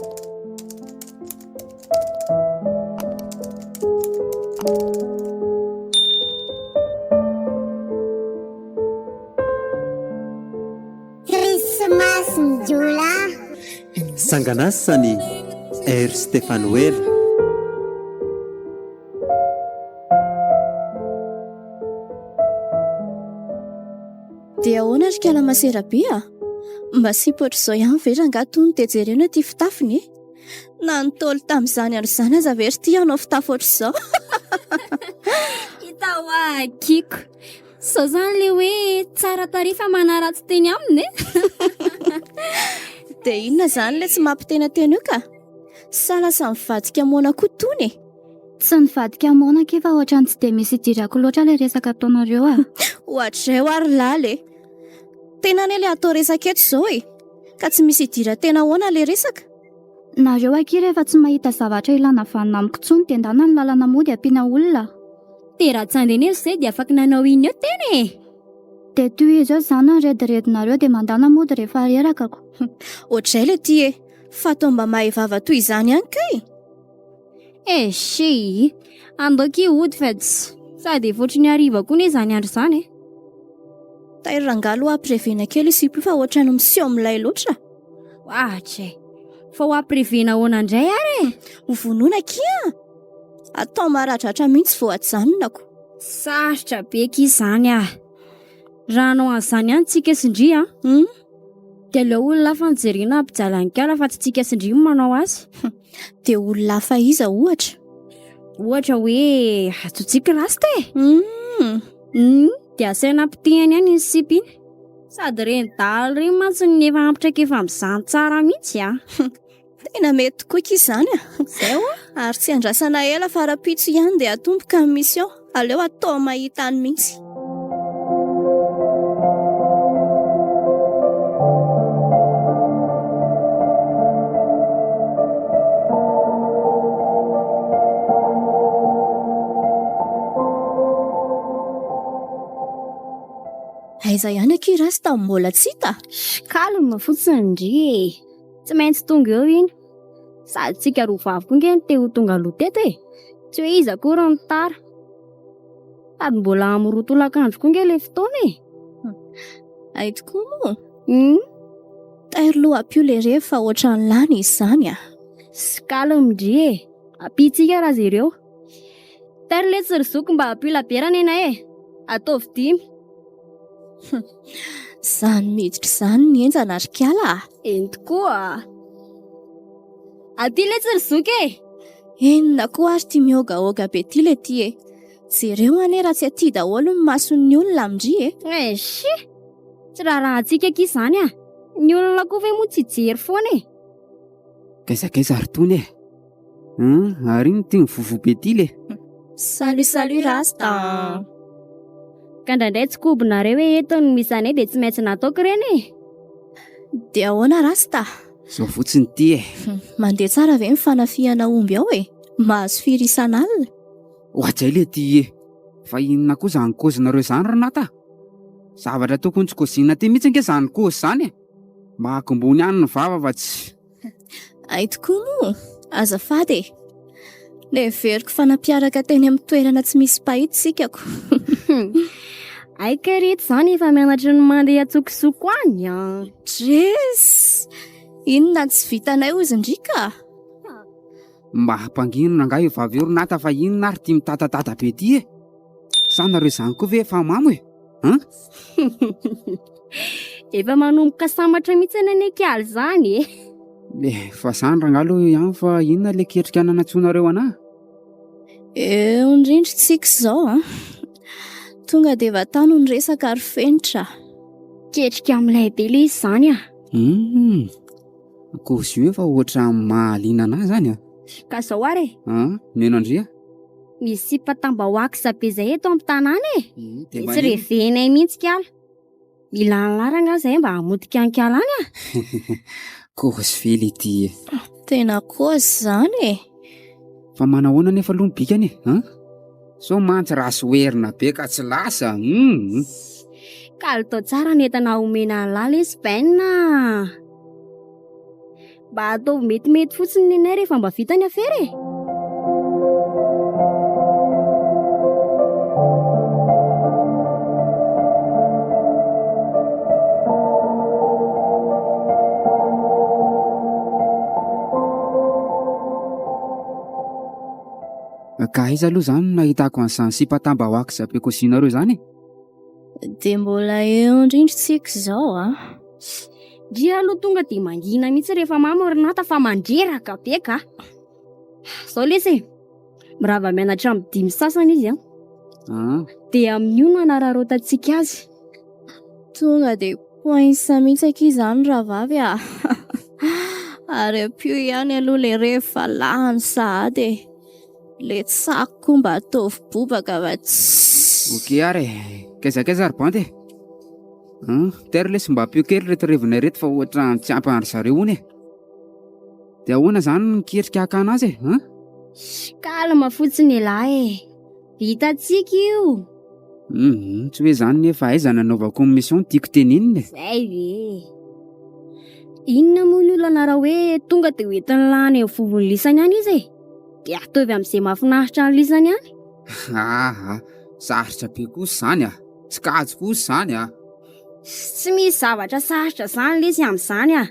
Krismasy Jula sanganasany R Stefanuel. Dia ahoana ry kala Maserabia? Mba sipotra izao ihany ve rangahy tony dia jerena ity fitafiny? Na nitôly tamin'izany andro izany aza very ity anao fitafy ohatr'izao. Hita hoa kiko. Sao zany le hoe tsara tarifa manaratsy teny aminy Dia inona zany le tsy mampitenateny io ka? Sa lasa mivadika moana koa tony? Tsy nivadika moana ke fa ohatrany tsy dia misy idirako loatra le resaka ataonareo Ohatray ho ary lale. Tena ane le atao resaka eto izao ka tsy misy idira tena hoana le resaka. Nareo aky rehefa tsy mahita zavatra ilana vanina amiko tsony dia ndana ny lalana mody ampiana olona. Dia raha tsy andenezo izay dia afaka nanao iny eo tena Dia toy izao zany rediredi-nareo dia mandana mody rehefa rerakako. Ohatray le ty fa atao mba mahevava toy izany ihany kay. Shi andoky ody fetsy sady fotriny ariva koa ne izany andro izany Tahiry rangahy aloha ampirevena kely isipy fa ohatrany miseho milay loatra. Ahatra fa ho ampirevena ahoana indray ary Ho vonoina kia. Atao maradratra mihitsy vao ajanonako. Sarotra be ky izany raha anao an'izany ihany tsika sindria dia ilay olona lafa nijerena ampijalanykala fa tsy tsika sindria manao azy. Dia olona hafa iza ohatra? Ohatra hoe atsotsika rasy dia asaina ampitihany ihany izy sipiny sady reny-dala reny mantsy nefa ampitraikefa amin'izany tsara mihitsy Tena mety koa ky izany Zay Ary tsy andrasana ela fa rapitso ihany dia atomboka ny mission. Aleo atao mahita any mihitsy. Aiza ihany aky rasy tamin'ny mbola tsy hita? Kalma fotsiny ndry tsy maintsy tonga eo iny sady tsika roa vavy koa nge te ho tonga aloha teto tsy hoe iza koa ny tara sady mbola amorotolakandro koa nge le fotoana Ay tokoa moa. Tahiry loha apio le rehefa ohatrany lany izany Sy kalma ndry apitsika raha zay ireo tahiry le tsy rizoko mba apio laberana ena ataovy 5 Zany miditra izany ny enjana ry kiala Eny tokoa aty le tsy rizoko Enina koa ary ty miogaoga be ty le ty jereo ane raha tsy aty daholo ny mason'ny olona amindry Shi tsy raha atsika ky izany ny olona koa ve moa tsy jery foana Kaizakaiza ary tony ary iny ty mivovo be ty le Salut rasta. Ka ndraindray tsy kobonareo hoe eto ny misy anay dia tsy maintsy nataoko ireny Dia ahoana rasta? Zao fotsiny ty Mandeha tsara ve mifanafihana omby ao mahazo firisan'alina? Ohatsay le ty fa inona koa zany kozinareo izany Renata? Zavatra tokony tsy kozina ty mihitsy ange zany kozy zany mba hakombony ihany ny vava fa tsy Ay tokoa moa azafady le veriko fanampiaraka teny amin'ny toerana tsy misy pahity sikako. Ay karety zany efa mianatra ny mandeha atsokosoko any Jes inona tsy vitanay ozy ndrika? mba hampanginona nga io vavy eo Renata fa inona ary ty mitatatata be ty sa nareo izany koa ve efa mamo efa manomboka sambatra mihitsy any akaly zany fa zany rangalo ihany fa inona le ketrika nanantsonareo anahy Indrindra tsika izao tonga dia vatano ny resaka ary fenitra. Ketrika amin'ilay be le izy zany kozy io efa ohatra mahaliana anahy zany ka zao ary meno andria misy patambahoaka zabe zay eto amin'ny tanàna tsy revenay mihitsy kiala mila nilaranga zay mba hamodika ny kiala any kozy vely ity Tena kozy zany fa manahoana nefa aloha bikany so mantsy raha sy hoerina be ka tsy lasa kalitao tsara netana omena lala izy baina Mba atao metimety fotsiny inay rehefa mba vita ny afera e. Ka aiza aloha zany no nahitako an'izany sipatambahoaka zapekosianareo zany? Dia mbola eo indrindritsika izao a. Dia aloha tonga dia mangina mihitsy rehefa mama Renata fa mandreraka be ka. Zao lesy mirava mianatra amin'ny 5 sasany izy dia amin'io no anararaotantsika azy. Tonga dia poinsa mihitsy aky izany rahavavy a. Ary apio ihany aloha le rehefa lany sahady le tsako mba ataovy bobaka va tsy. Okey ary kaizakaiza ary bandy tery lesy mba apio kely reto revina reto fa ohatra tsy ampy ary zareo ony e. Dia ahoana zany niketrika hakana azy e? Kalma fotsiny lahy e, vitantsika io. Tsy hoe zany nefa aiza nanaovako ny mission tiako teninina e. Zay ve inona moa ny olana raha hoe tonga dia hoentiny lany amin'ny vovony lisany any izy e. Dia ataovy amin'izay mahafinaritra ny lisany any. Sarotra be kosa zany tsy kajo kosa zany Tsy misy zavatra sarotra zany lesy amin'izany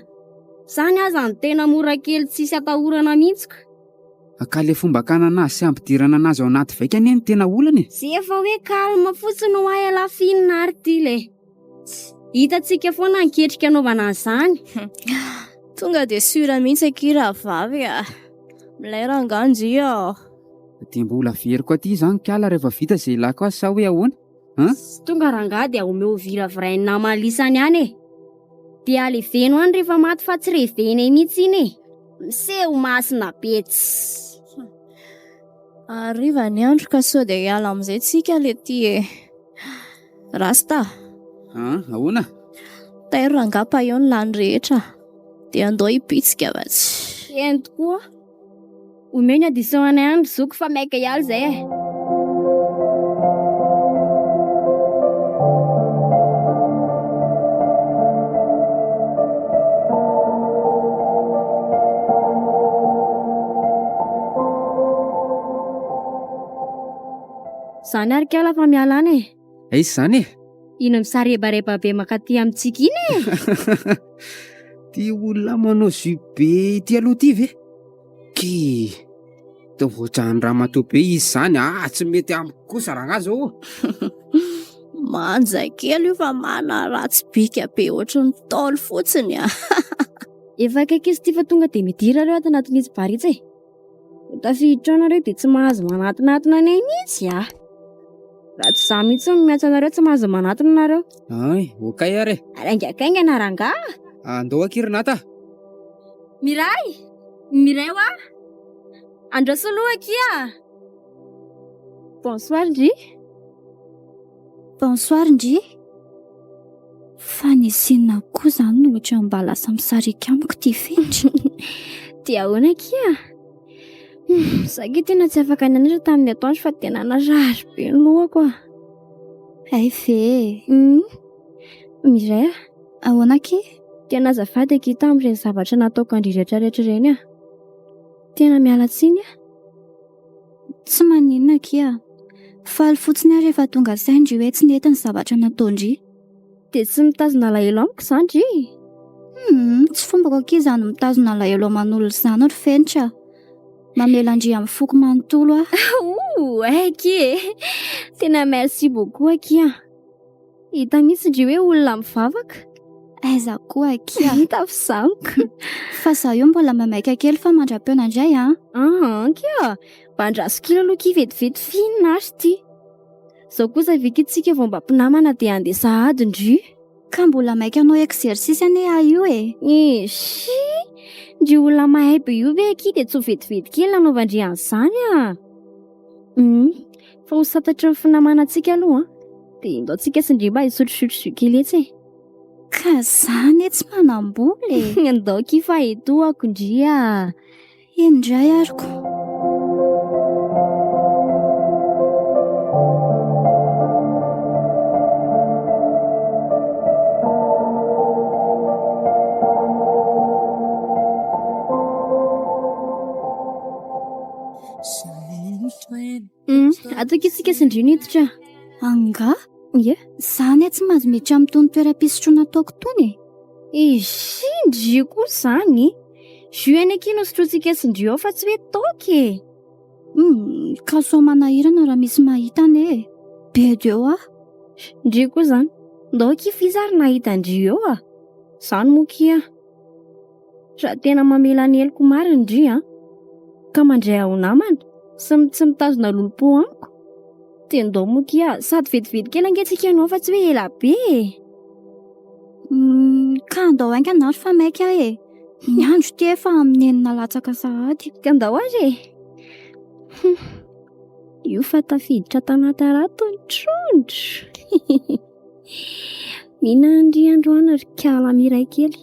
Zany aza ny tena mora kely tsisy atahorana mihitsy. Ka le fomba kanana azy sy ampidirana anazy ao anaty vaika anie ny tena olana e. Sy efa hoe kalma fotsiny ho ay alafinina ary ty le. Hitantsika foana niketrika anaovana an'izany. Tonga dia sura mihitsy aky rahavavy a. Milay ranganjy aho. Dia mbola very koa aty zany kala rehefa vita izay ilako azy sa hoe ahoana? Tonga rangahy dia omeo viravirainy namana lisany any e. Dia aleveno any rehefa maty fa tsy reveny mihitsy iny e. Miseho masina betsy. Ariva ny andro ka sao dia hiala amin'izay tsika le ty e. Rasta. Ahoana? Tairo rangapa eo ny lany rehetra. Dia andao hipitsika va tsy. Eny tokoa. Omeo ny addition anay any zoko fa maika ihany zay e. Zany ary kala fa miala any e. Aiza zany e? Ino misarebareba be makaty amintsika iny e. Ty olona manao jupe ity aloha ty ve? Ki tovotrany ramatoa be izy zany tsy mety amiko kosa raha zao. Manja kely io fa mana ratsy bika be ohatry ny taolo fotsiny Efa kaiky izy ty fa tonga dia midira reo ato anatin'izy baritsy e. Tafiditra anareo dia tsy mahazo manatonatona anay mihitsy Raha tsy za mihitsy no miatsa anareo tsy mahazo manatona anareo. Ay, okay ary. Aingakaingana rangahy. Andao aky Renata. Miray wa. Andraso aloha aky Bonsoir Ndry. Bonsoir Ndry. Fa nisina koa zany no ohatra mba lasa misarika amiko ty fetry. Dia ahoana aky Saky tena tsy afaka nanira tamin'ny atoandro fa tena narary be ny lohako Ay fe. Miray Ahoana aky? Tena azafady aky tamin'ireny zavatra nataoko andriretraretra ireny Tena miala tsiny Tsy maninona aky Faly fotsiny ary rehefa tonga say Ndry hoe tsy nety ny zavatra natao Ndry. Dia tsy mitazona alahelo amiko izany Ndry. Tsy fombako aky izany mitazona alahelo aman'olona izany ary fenitra. Mamela Ndry amin'ny foko manontolo Aiky Tena merci beaucoup aky Hita mihitsy Ndry hoe olona mivavaka. Aiza koa aky Hita fisaniko. Fa za io mbola mamaika kely fa mandra-peona indray Aky Bandraso kely aloha ky vetivety finina ary ty. Zao kosa vikitsika vao mba mpinamana dia andeha sahady Ndry. Ka mbola maika anao exercice ane io e. Ndry olona mahay be io ve aky dia tsy ho vetivety kely nanaovandry an'izany Fa ho satatry ny finamanantsika aloha dia indaontsika sy Ndry mba hisotrosotro kely etsy Ka zany tsy manamboly Andao ky fa etoako Ndry Indray ariko. Atao isika sindrina hiditra. Anga? Ie. Zany tsy mahazo miditra amin'ny tony toeram-pisotroana ataoko tony. Sindrio koa zany. Jus any akino sotrotsika sindrio fa tsy hoe toky. Ka so manahirana raha misy mahita ane. Be deo ah. Ndrio koa zany. Ndao kifizary nahita ndrio eo ah. Zany moa kia. Raha tena mamela ny heliko marina ndrio ka mandray ao namana tsy mitazona lolo-po amiko. Dia ndao moa kia sady vetivety kely angentsika anao fa tsy hoe ela be. Ka ndao ainga anaro fa maika e. Ny andro ty efa amin'ny enina latsaka sahady. Ka ndao ary e. Io fa tafiditra tanaty rato ny trondro. Mina andry androana ry kala miray kely.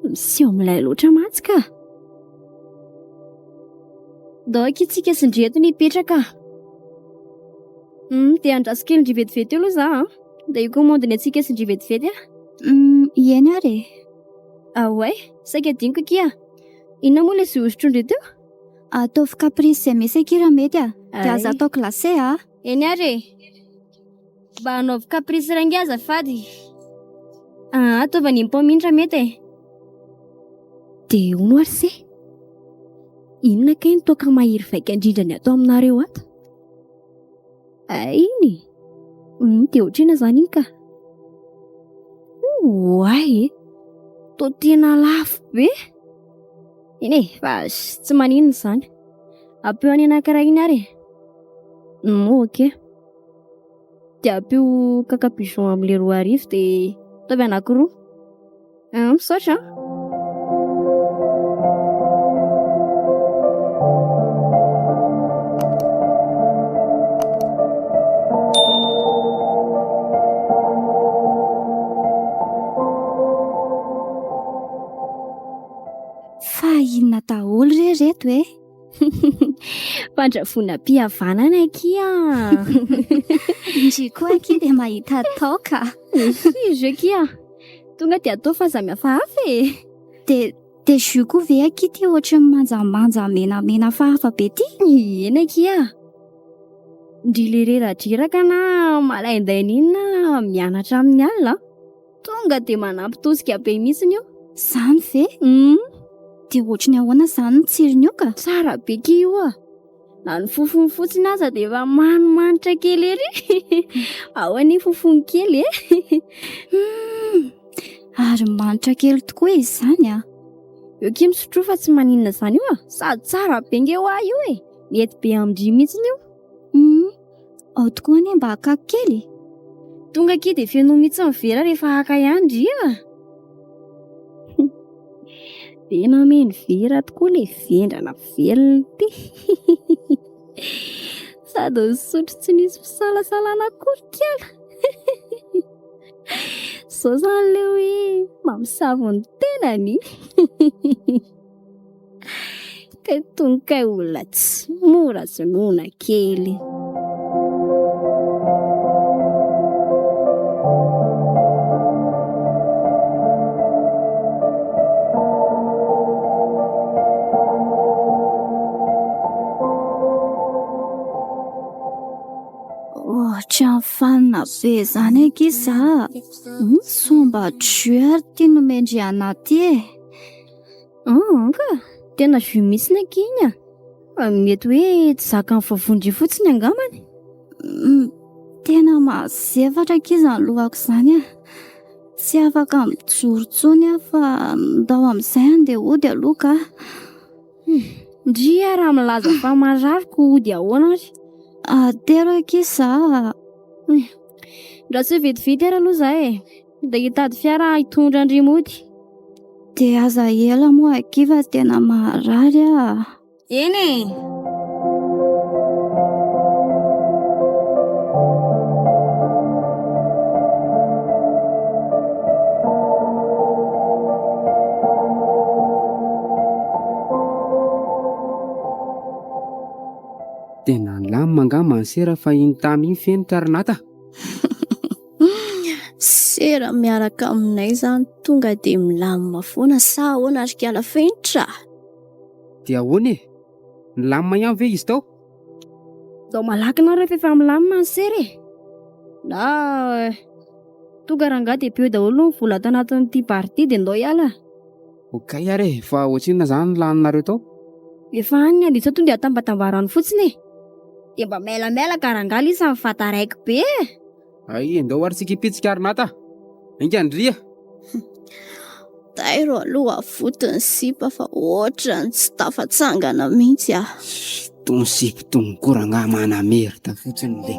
Miseho amin'ilay loatra matsika. Ndao akitsika sindreto ny petraka. Dia andraso kely ndry vetivety eo aloha za. Dia io komandiny atsika sindry vetivety Ieny ary. Away, saika diniko kia. Inona moa ilay zozo-trondro teo? Ataovy caprice izay misy akira mety ah. Dia aza atao glacé ah. Eny ary. Mba anaovy caprice rangy azafady. Ataovany impomindra mety e. Dia hono ary se. Inona kay toka mahiry vaika indrindra ny atao aminareo ato? Iny. Dia ohatrina zany iny ka. Ay. To tena lafo be. Iny e, fa tsy maninona zany. Apeo any anankiray iny ary. Ok. Dia apeo kakapigeon amin'ilay 2 arivo dia ataovy anankiroa. Misaotra. Fa inona daholo reto e. Fandrafonam-pihavanana kia. Ndry koa aky dia mahita taoka. Izy kia. Tonga dia atao fa samihafahafa e. Dia jus koa ve aky ty ohatran'ny manjamanja menamena fahafa be ty? Ena kia. Ndry lerera-dreraka na malaindaina iny na mianatra amin'ny alina. Tonga dia manampy tosika be mihitsiny io. Zany ve? Dia ohatrany ahoana zany ny tsirony io ka? Tsara be kia io ah. Na ny fofony fotsiny aza dia efa manimanitra kely ery. Ao any fofony kely e. Ary manitra kely tokoa izy zany ah. Eo kia misotro fa tsy maninona zany io ah. Sady tsara be ngeo ah io e. Mety be amindry mihitsiny io. Ao tokoa ane mba hakako kely. Tonga kia dia feno mihitsy mivera rehefa haka ihany ndry ah. Tena meny vera tokoa ilay vendrana velona ty. Sady misotro tsy nisy fisalasalana akory kiala. Zao zany ilay hoe mamosavy ny tenany. Ka tonga olona tsy mora zonona kely. Ohatra fanina be zany aky za. Somba jus ary ty nomendry anaty e. Ka tena jus mihitsy naky iny ah. Mety hoe tsy zaka ny vavondry fotsiny angamany. Tena mazevatra aky izany lohako zany ah. Tsy afaka mijoro tsony ah fa ndao amin'izay andeha hody aloha ka. Ndry raha milaza fa marariko hody ahoana ary. Tero aky za. Raha tsy vetivety ary aloha za e. Dia hitady fiara hitondra andrimody. Dia aza ela moa aky fa tena maharary ah. Eny e. Tena lamima angamba ny sera fa iny tany iny fenitra Renata. Sera miaraka aminay zany tonga dia milamina foana sa ahoana ary kiala fenitra. Dia ahoana e? Lamina ihany ve izy tao? Dao malaky nareo fa efa milamina ny sery. Na tonga rangaha dia beo daholo ny vola tanatin'ity party dia ndao hiala. Okay ary fa ohatrinona zany laninareo tao? Efa haniny dia sao tonga dia atambatambarany fotsiny. Dia mba mailamela ka rangaha isa mivata raiky be. Ay, ndao ary tsika hipetsika Arinata. Inga Andria. Tairo aloha avotiny sipa fa ohatrany tsy tafatsangana mihitsy ah. Tony sipy tony koranga manamerita fotsiny le.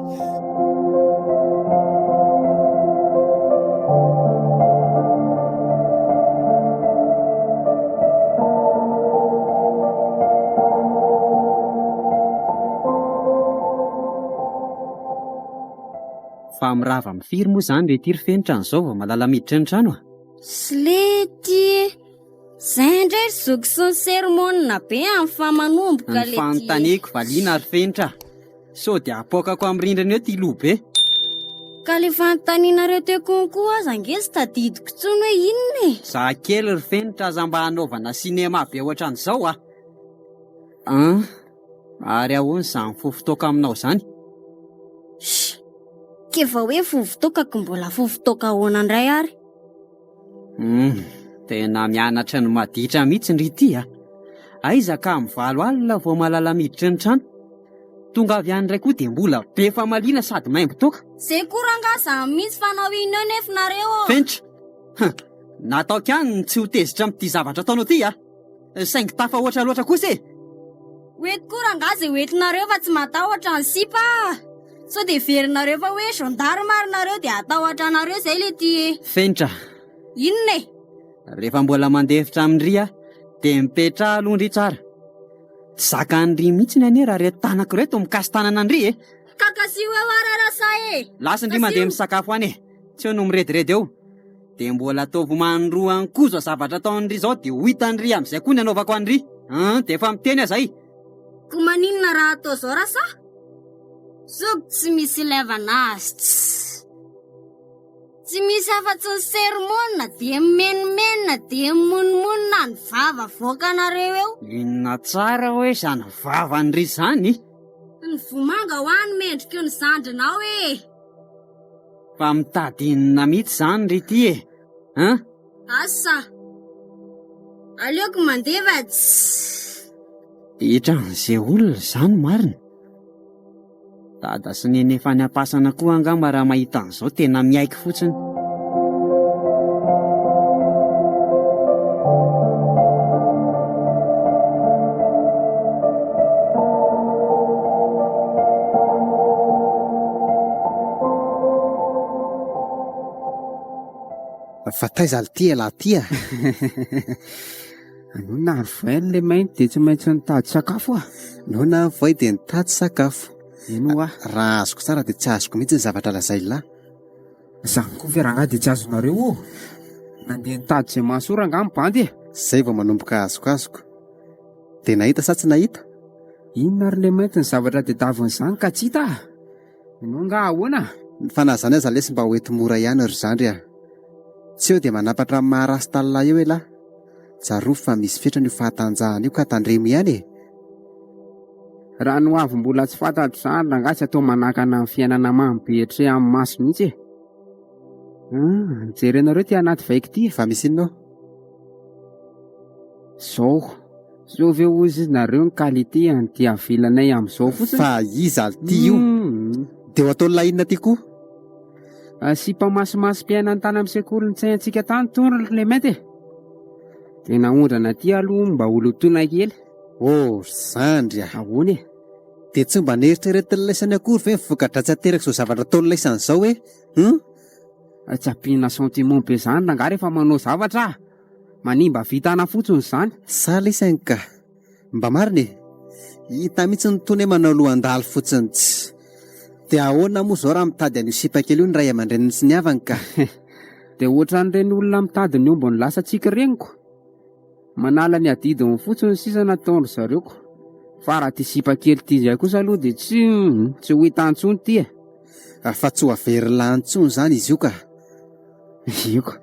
Fa mirava mifiry moa zany re tiry fenitra n'izao vao malala miditra ny trano a. Slety zay indray zoky sermona be amin'ny famanomboka Ny fanontaniako valiana ary fenitra. Sao dia apokako amin'ny rindrina eo ty lobe. ka le fanontanianareo teo konkoa aza ange sy tadidiko tsony hoe inona e. Za kely ry fenitra aza mba hanaovana sinema be ohatran'izao a. Ary ahoana izany fofotoaka aminao zany? Kefa hoe fofotoakako mbola fofotoaka ahoana indray ary. Tena mianatra ny maditra mihitsy ry ity a. Aiza ka mivalo alina vao malala miditra ny trano. Tonga avy any iray koa dia mbola be famaliana sady maimbo toaka. Zay korangaha zany mihitsy fanao ino eo nefinareo. Fenitra, nataoko ihany tsy ho tezitra amin'ity zavatra ataonao ty a. Saingy tafa oatra loatra kosa e. Oety korangaha zay oetinareo fa tsy matahotra ny sipa. So dia verinareo fa hoe gendarme marynareo dia atahotra anareo zay le ty. Fenitra, Inona e? rehefa mbola mandefitra amin'ry a, dia mipetra aloha ndry tsara. Zaka an'ry mihitsy ny ane raha reto tanako reto mikasy tanana an'ry e. Kakasio eo ararasa e. Lasindry mandeha misakafo any e. Tsy eo no mirediredy eo. Dia mbola ataovy mandroa any koa zao zavatra ataon'ry zao dia ho hitan'ry amin'izay koa ny anaovako an'ry. Dia efa miteny aza i. Ko maninona raha atao zao rasa? Zoky tsy misy ilevana azy. Tsy misy afa-tsy ny sermona dia menimena dia monmonina ny vava voaka anareo eo. Inona tsara hoe izany vavan'ry zany. Ny vomanga ho any mendrika eo ny zandrinao e. Fa mitady inona mihitsy zany ry ty e. Asa aleoko mandevatsy. Hitran'izay olona zany marina. Dada sy neny efa ny apasana koa angamba raha mahita an'izao tena miaiky fotsiny. Fa taiza ty lahy ty a. Anona ary voainy le mainty dia tsy maintsy nitady sakafo a. Nona voay dia nitady sakafo. Ino a? Raha azoko tsara dia tsy azoko mihitsy ny zavatra lazay lahy. Zany koa veranga dia tsy azonareo o. Nandeha nitady izay mahasora nga bandy e. Zay vao manomboka azoko. Dia nahita sa tsy nahita? Inona ary le mainty ny zavatra dia davin'izany ka tsy hita. Ino nga ahoana? Fa na zany aza lesy mba hoety mora ihany ry zandry a. Tsy eo dia manapatra amin'ny maharasy talalahy eo e lahy. Tsarovy fa misy fetrany io fahatanjahana io ka tandremo ihany e. Raha no avy mbola tsy fantatro zany rangatsy atao manakana amin'ny fiainana mamy be hatrea amin'ny maso mihitsy e. Jerenareo ty anaty vaiko ty. Fa misy inona? Zao ve ozy nareo ny qualité an'ity avelanay amin'izao fotsiny. Fa iza ty io? Dia ho atao lainina ty koa. Sipa masimasim-piaina ny tany amin'ny sekoly ny tsaintsika tany tony le mainty e. Dia naondrana ty aloha mba olotoina kely. Zandry a. Ahoana e? Dia tsy mba neritreretin'ny laisany akory ve mivoka-dratsy ateraka izao zavatra ataon'ny laisany izao hoe? Tsy ampiana sentiment be zany rangaha rehefa manao zavatra. Manimba vitana fotsiny zany. Sa laisany ka. Mba marina e. Hita mihitsy ny tony manao lohan-dalo fotsiny tsy. Dia ahoana moa zao raha mitady an'io sipakely io ny ray aman-dreniny sy ny havany ka. Dia ohatran'ireny olona mitady ny ombony lasa tsika reniko. Manala ny adidiny fotsiny sisa nataonry zareoko. Fa raha ty sipakely ty izay kosa aloha dia tsy ho hitantsony ty e. Fa tsy ho avery lantsony zany izy io ka. Io ka.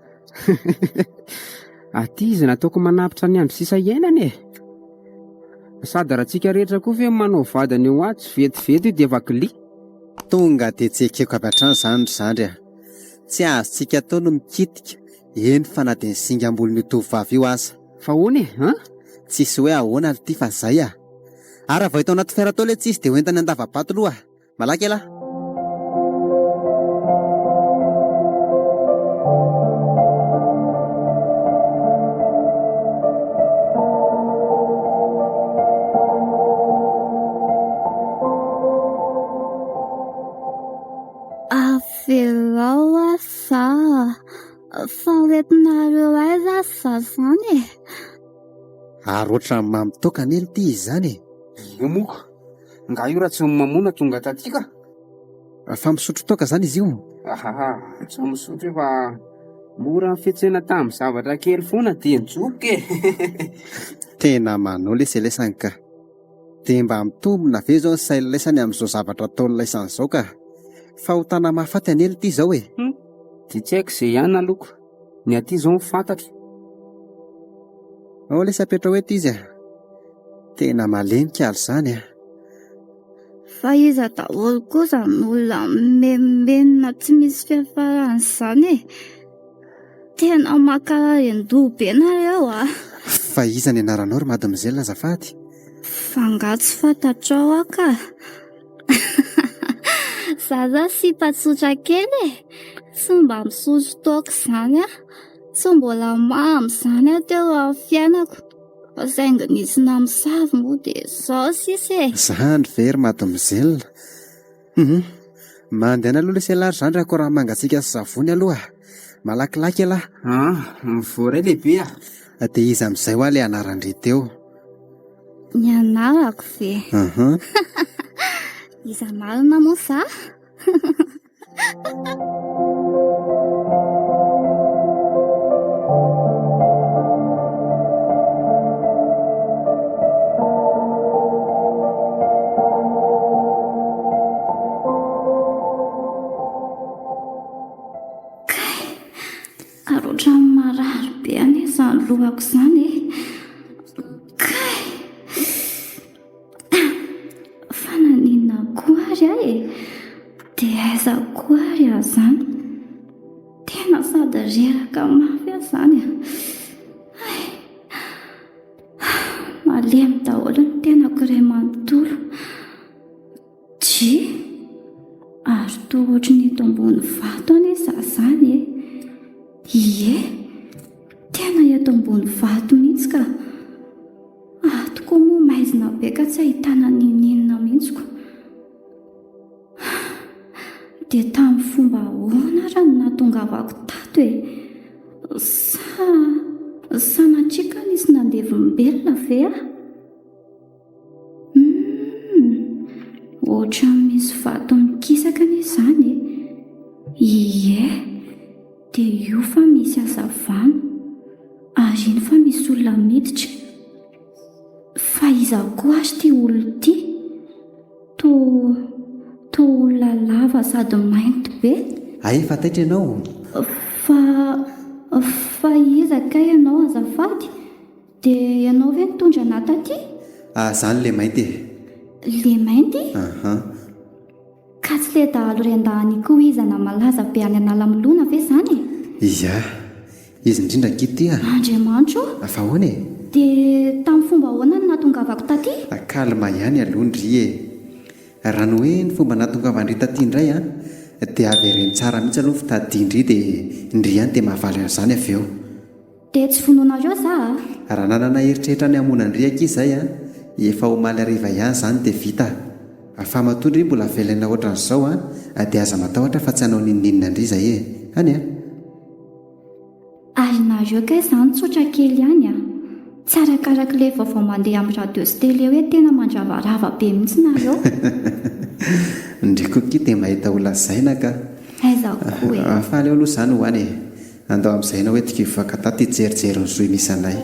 Aty izy nataoko manapitra ny andro sisa iainany e. Sady raha tsika rehetra koa fe manao vadany eo atsy vetivety io dia vakili. Tonga dia tsekeko avy hatrany izany ry zandry a. Tsy azontsika atao no mikitika. Eny fa na dia ny singambolon'io tovovavy io aza. Fa hoany e? Tsisy hoe ahoana ity fa zay a. Ary vao hita ao anaty fiara tao ilay tsisy dia hoentany andava-bato aloha. Malaky ela. Avelao a sa fahoentinareo aiza sa zany e. Ary ohatran'ny mamy toka nely ity izany e. Io moka, nga io raha tsy mamona tonga taty ka. Fa misotro toka izany izy io. Tsy misotro io fa mora fihetsena tamin'ny zavatra kely foana dia njoky e. Tena manao lesalesany ka. Dia mba mitombina ve izao ny sailalaisany amin'izao zavatra ataony laisany izao ka. Fa ho tana mahafaty anely ity izao e. Dia tsy haiko izay ihany aloko. Ny aty izao fantatra. Ao lay sapetra hoe ity izy a. Tena malenika ary izany a. Fa iza daholo kosa ny olona memenina tsy misy fiafarany izany e. Tena mankararin-doha be nareo a. Fa iza ny anaranao ry mademoiselle azafady? Fa tsy fantatrao a ka. Zaza sy mpatsotra kely e. Tsy mba misotro toka izany a. Tsy mbola mamy izany a teo amin'ny fiainako. Fa saingy nisy namosavy moa dia izao sisa e. Zany very mademoiselle. Mandeha aloha ilay selary zany raha koa raha mangatsiaka sy savony aloha. Malakilaky ela. Voaray lehibe a. Dia iza amin'izay ho ilay anarandry teo? Ny anarako ve? Iza marina moa sa? Ary ohatran'ny marary be anie izany lohako izany e. Fa naninona koa ary aho e. Dia aiza koa ary aho izany. Tena sady reraka mafy aho izany a. Malemy daholo ny tenako iray manontolo. Ary toa ohatran'ny eto ambony vato anie izany e. Ie, tena eto ambony vato mihitsy ka. Tokoa moa maizina be ka tsy ahitana ninina mihitsiko. Dia tamin'ny fomba ahoana raha no nahatongavako tato e. Sa natrika nisy nandevim-belona ve a? Ohatra misy vato mikisaka anie izany e. Ie, dia io fa misy hazavana. Ary iny fa misy olona miditra. Fa iza koa ary ity olona ity? Toa olona lava sady mainty be. Ay, fataitra ianao. Fa iza ka ianao azafady? Dia ianao ve nitondra anahy taty? Zany le mainty. Le mainty? Ka tsy le dahalo rendahany koa iza na malaza be any Analamolona ve izany? Ia, izy indrindra kity a. Andriamanitro? Fa hoana e? Dia tamin'ny fomba ahoana no nahatongavako taty? Kalma ihany aloha ndry e. Raha ny hoe ny fomba nahatongavandry taty indray a, dia avereny tsara mihitsy aloha fitadiandry dia ndry ihany dia mahavaly an'izany avy eo. Dia tsy vonoanareo za a? Raha nanana heritreritra ny hamonandry ankizy izay a, efa omaly hariva ihany izany dia vita. Fa matondry mbola velena ohatran'izao a, dia aza matahotra fa tsy hanao nininina ndry izay e. Any a? Ary nareo ka izany tsotra kely ihany a. Tsara karaka ilay vaovao mandeha amin'ny radio sy tele hoe tena mandravarava be mihitsy nareo. Ndriko koa dia mahita olona zaina ka. Aiza koa e. Fa aleo aloha izany ho any e. Andao amin'izay na hoe tika hivoaka taty hijerijery ny zohy misy anay.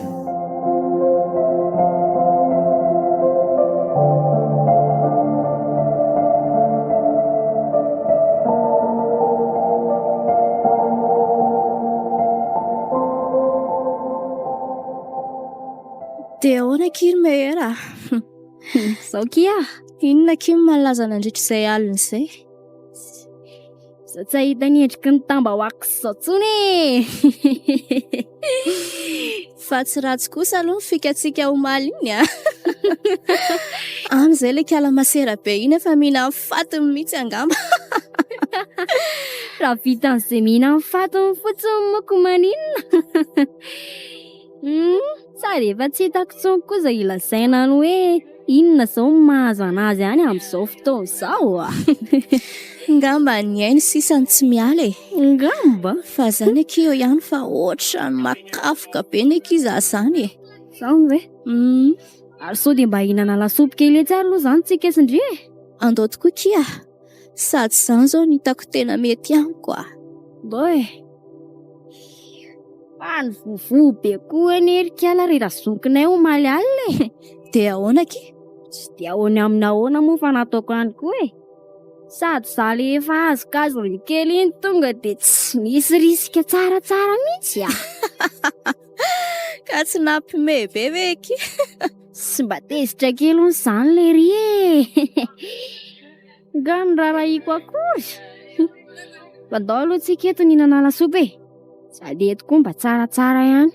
Dia ahoana kiry mehera? Zao kia Inona kiry malaza nandritra izay alina izay? Zaho tsy ahita ny endriky ny tambahoaka zao tsony e. Fa tsy ratsy kosa aloha ny fikatsika omaly iny a. Amin'izay ilay kalamasera be iny efa mihina amin'ny fatiny mihitsy angamba. Raha vita an'izay mihina amin'ny fatiny fotsiny moko maninona. Sady efa tsy hitako tsony kosa ilazaina ny hoe inona izao no mahazo anazy any amin'izao fotoana izao a. Ngamba ny ainy sisany tsy miala e. Ngamba Fa zany akio ihany fa ohatran ny makafoka be ny ankizy zany e. izao ve? Ary sao dia mba hihinana lasopy kely etsy aloha izany tsika sindry e. Andao tokoa kia. Sady izany izao no hitako tena mety amiko a. Boy. Fa ny vovo be koa ny erikala rehetra zokinay omaly alina e. Dia ahoana ki? Tsy dia ahoana amin'ny ahoana moa fa nataoko ihany koa e. Sady za le efa azokazony kely iny tonga dia tsy misy risika tsaratsara mihitsy a. Ka tsy nampime be ve ki? Tsy mba tezitra kely hono izany le ry e. Nga ny rarahiko akory. Mba ndao aloha tsika eto nihinana lasopy e. Sady eto koa mba tsaratsara ihany.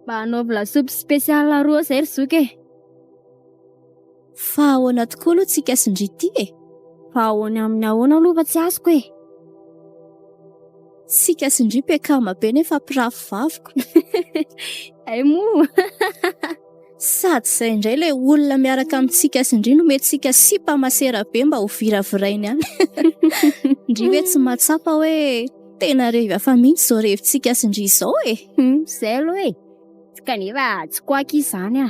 Mba hanaovy lasopy spesiala roa izay ry zoky e. Fa ahoana tokoa aloha tsika sindry ty e. Fa ahoana amin'ny ahoana aloha fa tsy azoko e. Sika sindry mpiakama be nefa mpirafy vaviko. Ay moa. Sady izay indray ilay olona miaraka amintsika sindry no mety tsika sy mpamasera be mba ho viravirainy any. Ndry hoe tsy mahatsapa hoe tena revy hafa mihitsy izao revintsika sindry izao e. Izay aloha e. Kanefa tsy koaky izany a.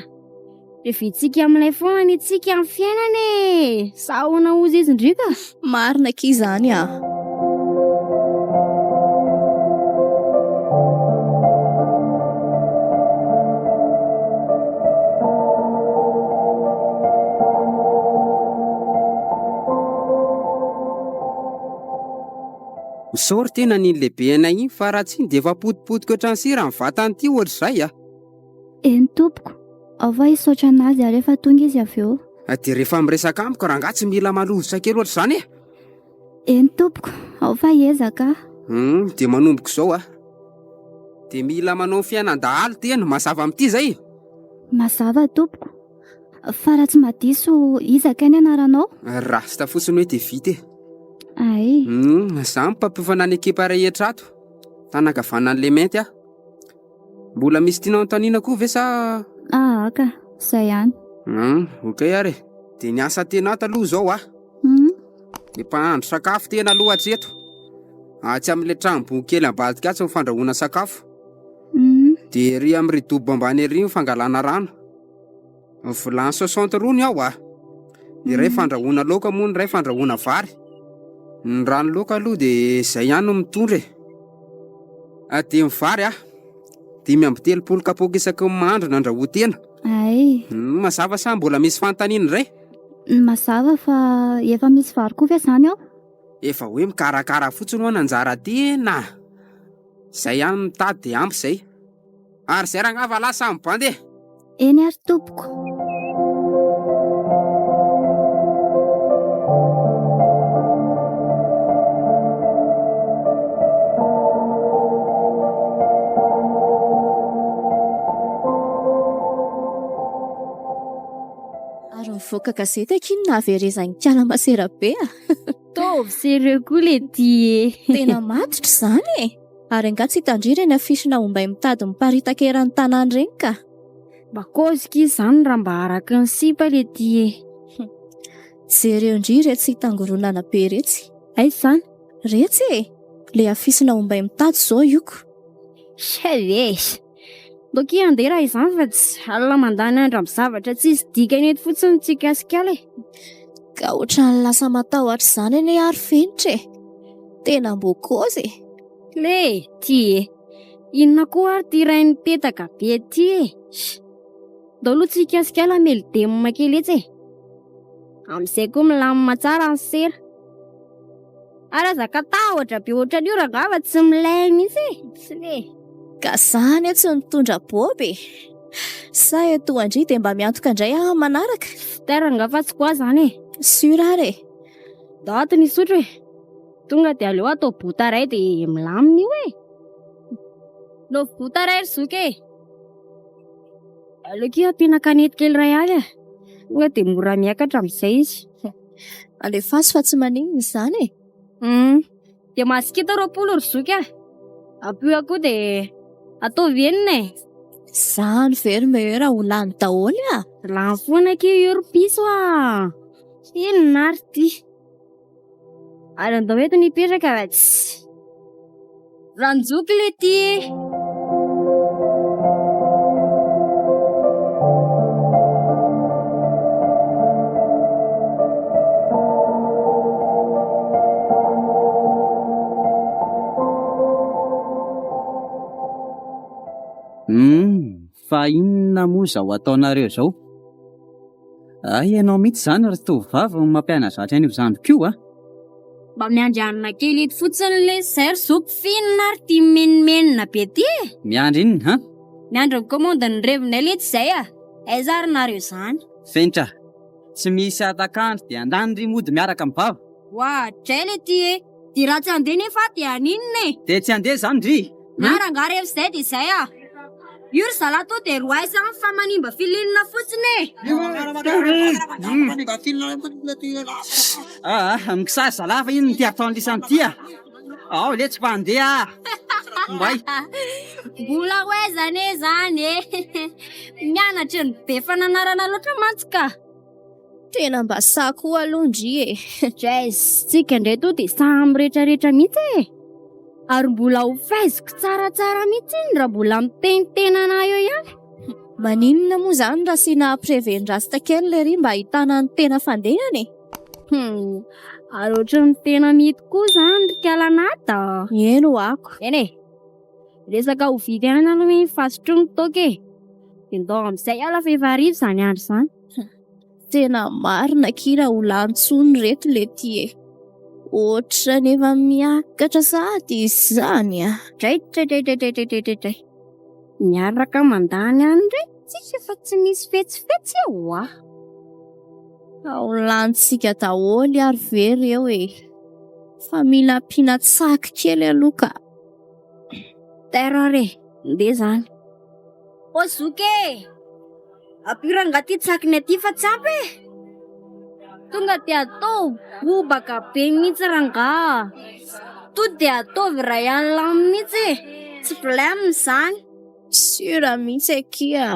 Rehefintsika amin'ilay foana ny tsika amin'ny fiainana e. Sa ahoana hozy izy ndrika? Marina ki izany a. Misaory tena ny lehibe anay iny fa raha tsy dia efa potipotika ohatrany sira amin'ny vatany ohatr'izay a. Eny tompoko, ao va hisaotra anazy ary rehefa tonga izy avy eo? Dia rehefa miresaka amiko raha nga tsy mila malovitra kely ohatr'izany e. Eny tompoko, ao va hiezaka? Dia manomboko izao a. Dia mila manao fiainan-dahalo tena mazava amin'ity izay. Mazava tompoko. Fa raha tsy madiso izaka ny anaranao? Rasta fotsiny hoe dia vita e. Ay. Za mpampifana ny ekipa rehetra ato. Tanagavanan'le menty a. Mbola misy tianao antaniana koa ve sa? Aka, izay ihany. Okey ary. Dia ny asa tena ato aloha izao a. Dia mpahandro sakafo tena aloha hatreto. Atsy amin'ilay trano kely ambadika atsy ny fandrahoana sakafo. Dia ery amin'ny ridobo ambany ery ny fangalana rano. Vilany 60 rony aho a. Dia iray fandrahoana laoka moa ny iray fandrahoana vary. Ny rano laoka aloha dia izay ihany no mitondra e. Dia ny vary a. 5-telopolo kapoaka isaky ny mahandro nandrahoa tena. Ay. Mazava sa mbola misy fanontaniana ray? Mazava fa efa misy vary koa ve izany ao? Efa hoe mikarakara fotsiny ho nanjara tena. Izay ihany mitady dia ampy izay. Ary izay raha ngava lasa amin'ny bandy e. Eny ary tompoko. Ary mivoaka gazety akiny nahaverezany kalamasera be a. Tovy sereo koa le ty. Tena matotra izany e. Ary nga tsy hitandrira ny afisina ombay mitady miparitaka eran'ny tanàna ireny ka. Mba kozika izany raha mba araka ny sipa le ty e. Jereo ndry retsy hitangoronana be retsy. Ay izany? Retsy e. Le afisina ombay mitady izao ioko. Shavesy. Doki andeha raha izany fa tsy alina mandany andro amin'ny zavatra tsy izy dikany eto fotsiny tsikasikala e. Ka ohatrany lasa matahotra izany ane ary fenitra e. Tena mbokozy e. Le, ty e. Inona koa ary ty iray nipetaka be ty e. Dao aloha tsikasikala melodemona kely etsy e. Amin'izay koa milamina tsara ny sera. Ary azaka tahotra be ohatran'io raha ngava tsy milay mihitsy e. Tsy le. Ka zany tsy nitondra boby. Sa eto andry dia mba miantoka indray manaraka. Teranga fa tsy koa zany e. Surare. Daty ny sotro e. Tonga dia aleo atao bota ray dia milamina io e. No bota ray ry zoky e. Aleo kia ampiana kanety kely ray avy e. Tonga dia mora miakatra amin'izay izy. Alefaso fa tsy maninona izany e. Dia masikita 20 ry zoky e. Ampio koa dia ataovy enina e. Izany very mehera ho lany daholo a. Lany foana ke io ry piso a. Inona ary ty. Ary andao eto nipetraka va tsy. Ranjoky le ty. Fa inona moa izao ataonareo izao? Ianao mihitsy izany ry tovovavy mampiana zatra an'io zandriko io a. Mba miandrianina kely eto fotsiny le zay ry zoky finina ary ty menimenina be ty e. Miandry inona ha? Miandry ny komandany revinay le tsy izay a. Aiza ary nareo izany? Fenitra, tsy misy atakandro dia andany ry mody miaraka amin'ny vava. Wa dray le ty e. Dia raha tsy handeha nefa dia aninona e. Dia tsy handeha izany ry. Miaranga revo izay dia izay a. Io ry zalato dia roa izany fa manimba filinina fotsiny e. Mikisary zalafa iny ty ataon'ny lisany ty a. Ao le tsy mpandeha. Mbay. Mbola hoe zany e zany e. Mianatra ny be fananarana loatra mantsy ka. Tena mba sako alondry e. Jazz, tsika indray to dia samy rehetrarehetra mihitsy e. Ary mbola ho faiziko tsaratsara mihitsy iny raha mbola mitenitenana eo ihany. Maninona moa izany raha sina preven-drasta kely le ry mba ahitana ny tena fandehany e. Ary ohatran'ny tena mity koa zany ry kalanata. Eno ako. Eny e, resaka ho vidy ihany aloha ny fasotro ny toka e. Dia ndao amin'izay ala fa efa arivo izany andro izany. Tena marina kira ho lantsony reto le ty e. Oatra nefa miakatra sady izany a. Dray. Miaraka mandany any ndray tsika fa tsy misy fetsifetsy eo a. Ao lantsika daholo ary very eo e. Fa mila ampiana tsaky kely aloha ka. Terare, ndeha zany. O zoky e. Ampiranga ty tsakiny aty fa tsy ampy e. Tonga dia atao bobaka be mihitsy ranga. To dia ataovy ray ihany lamy mihitsy e. Tsy problème izany. Sura mihitsy akia.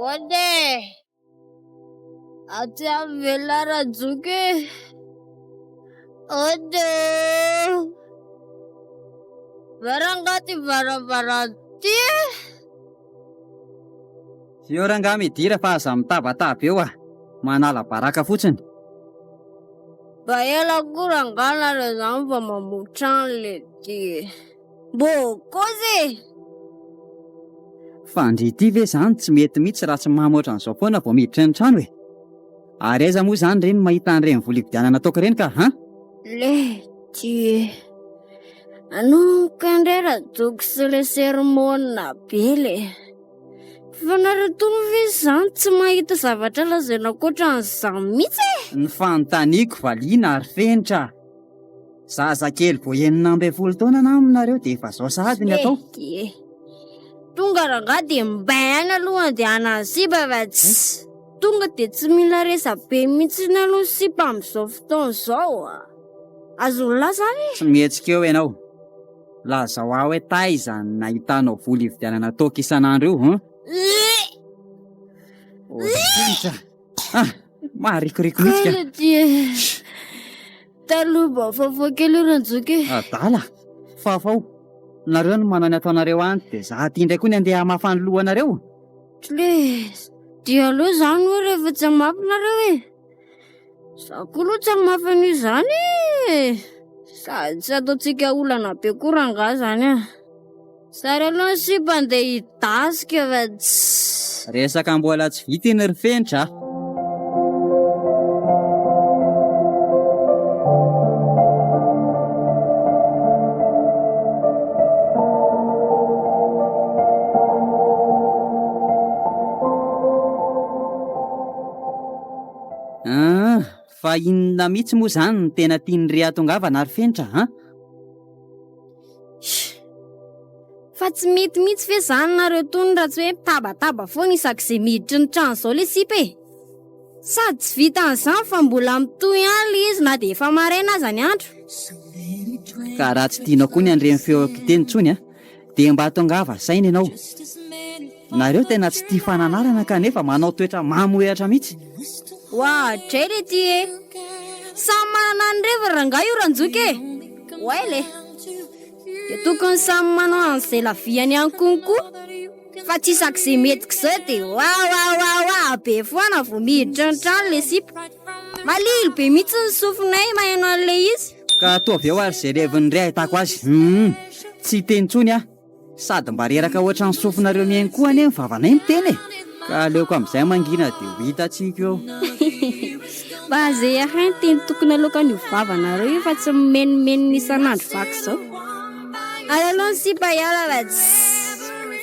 Ode. Aty avela Rajoky. Ode. Varangati varavaranty. Eo ranga midira fa aza mitabataba eo a. Manala baraka fotsiny. Mba ela koa ranganareo zany fa mamotrany le ty. Mbô kozy. Fandrity ve zany tsy mety mihitsy raha tsy mahamoatra an'izao foana vao miditra ny trano e. Ary aiza moa zany reny mahita an'ireny volividianana toka reny ka ha? Le ty. Anao kandray Rajoky sy le sermona be le. Fa nareo tono ve zany tsy mahita zavatra lazaina ankoatran'izany mihitsy e. Ny fanontaniako valiana ary fenitra. Zazakely vao 19 taona na aminareo dia efa zao sahady ny atao. Tonga ranga dia mbaina aloha dia anasiba va tsy. Tonga dia tsy mila resa be mihitsy ny aloha sipa amin'izao fotoana izao a. Azon'la zany. Tsy mihetsika eo ianao. Lazao aho hoe taiza nahitanao voly vidianana toka isan'andro io. Marikoriko mihitsika. Taloha vaovao kely Rajoky. Adala, fafao. Nareo no manana ataonareo any dia za aty indray koa ny andeha hamafany lohanareo. Le dia aloha zany hoe rehefa tsy hamafy nareo e. Za koa aloha tsy hamafy an'io zany. Sady tsy ataontsika olana be koa ranga zany a. Zareo aloha ny sipa andeha hidasika fa Resaka mbola tsy vita iny ry Fenitra. Fa inona mihitsy moa zany ny tena tiany rehatongavana ry Fenitra, han? fa tsy mety mihitsy ve zany nareo tony raha tsy hoe mitabataba foana isak'izay miditry ny trano izao le sipa e. Sady tsy vita an'izany fa mbola mitohy ihany le izy na dia efa maraina aza ny andro. Ka raha tsy tianao koa ny andreny feo kiteny intsony dia mba tongava saina ianao. Nareo tena tsy tia fananarana kanefa manao toetra mamoehatra mihitsy. Dray le ty e. Samy manana ny reva rangahy io Ranjoka e. Oaile dia tokony samy manao an'izay laviany ihany konkoa. Fa tsy isak'izay metiko izao dia be foana vao miditra ny trano le sipa. Malilo be mihitsy ny sofinay mahay an'le izy. Ka ataovy eo ary izay revin'ny ray ahitako azy. Tsy teny intsony sady mba reraka ohatran'ny sofinareo mihainy koa anie ny vavanay miteny e. Ka aleoko amin'izay mangina dia ho hitantsika eo. Mba izay ahay teny tokony aloka ny hovavanareo io fa tsy mimenimeny isan'andro vaky izao. Ary aloha ny sipa hiala fa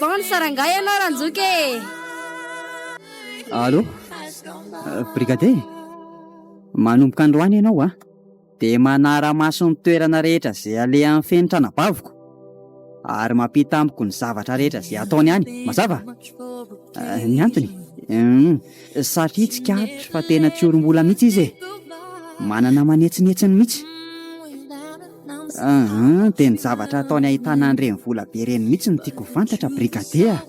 vao ny sarangay ianao Ranjoka e. Allo, brigadier, manomboka androany ianao dia manara-maso ny toerana rehetra izay alehan'ny Fenitra anabaviko ary mampita amiko ny zavatra rehetra izay ataony any. Mazava? Ny antony satria tsy katry fa tena tsy olom-bola mihitsy izy manana manetsinetsiny mihitsy. Dia ny zavatra ataony ahitana an'ireny vola be ireny mihitsy no tiako fantatra brigadier.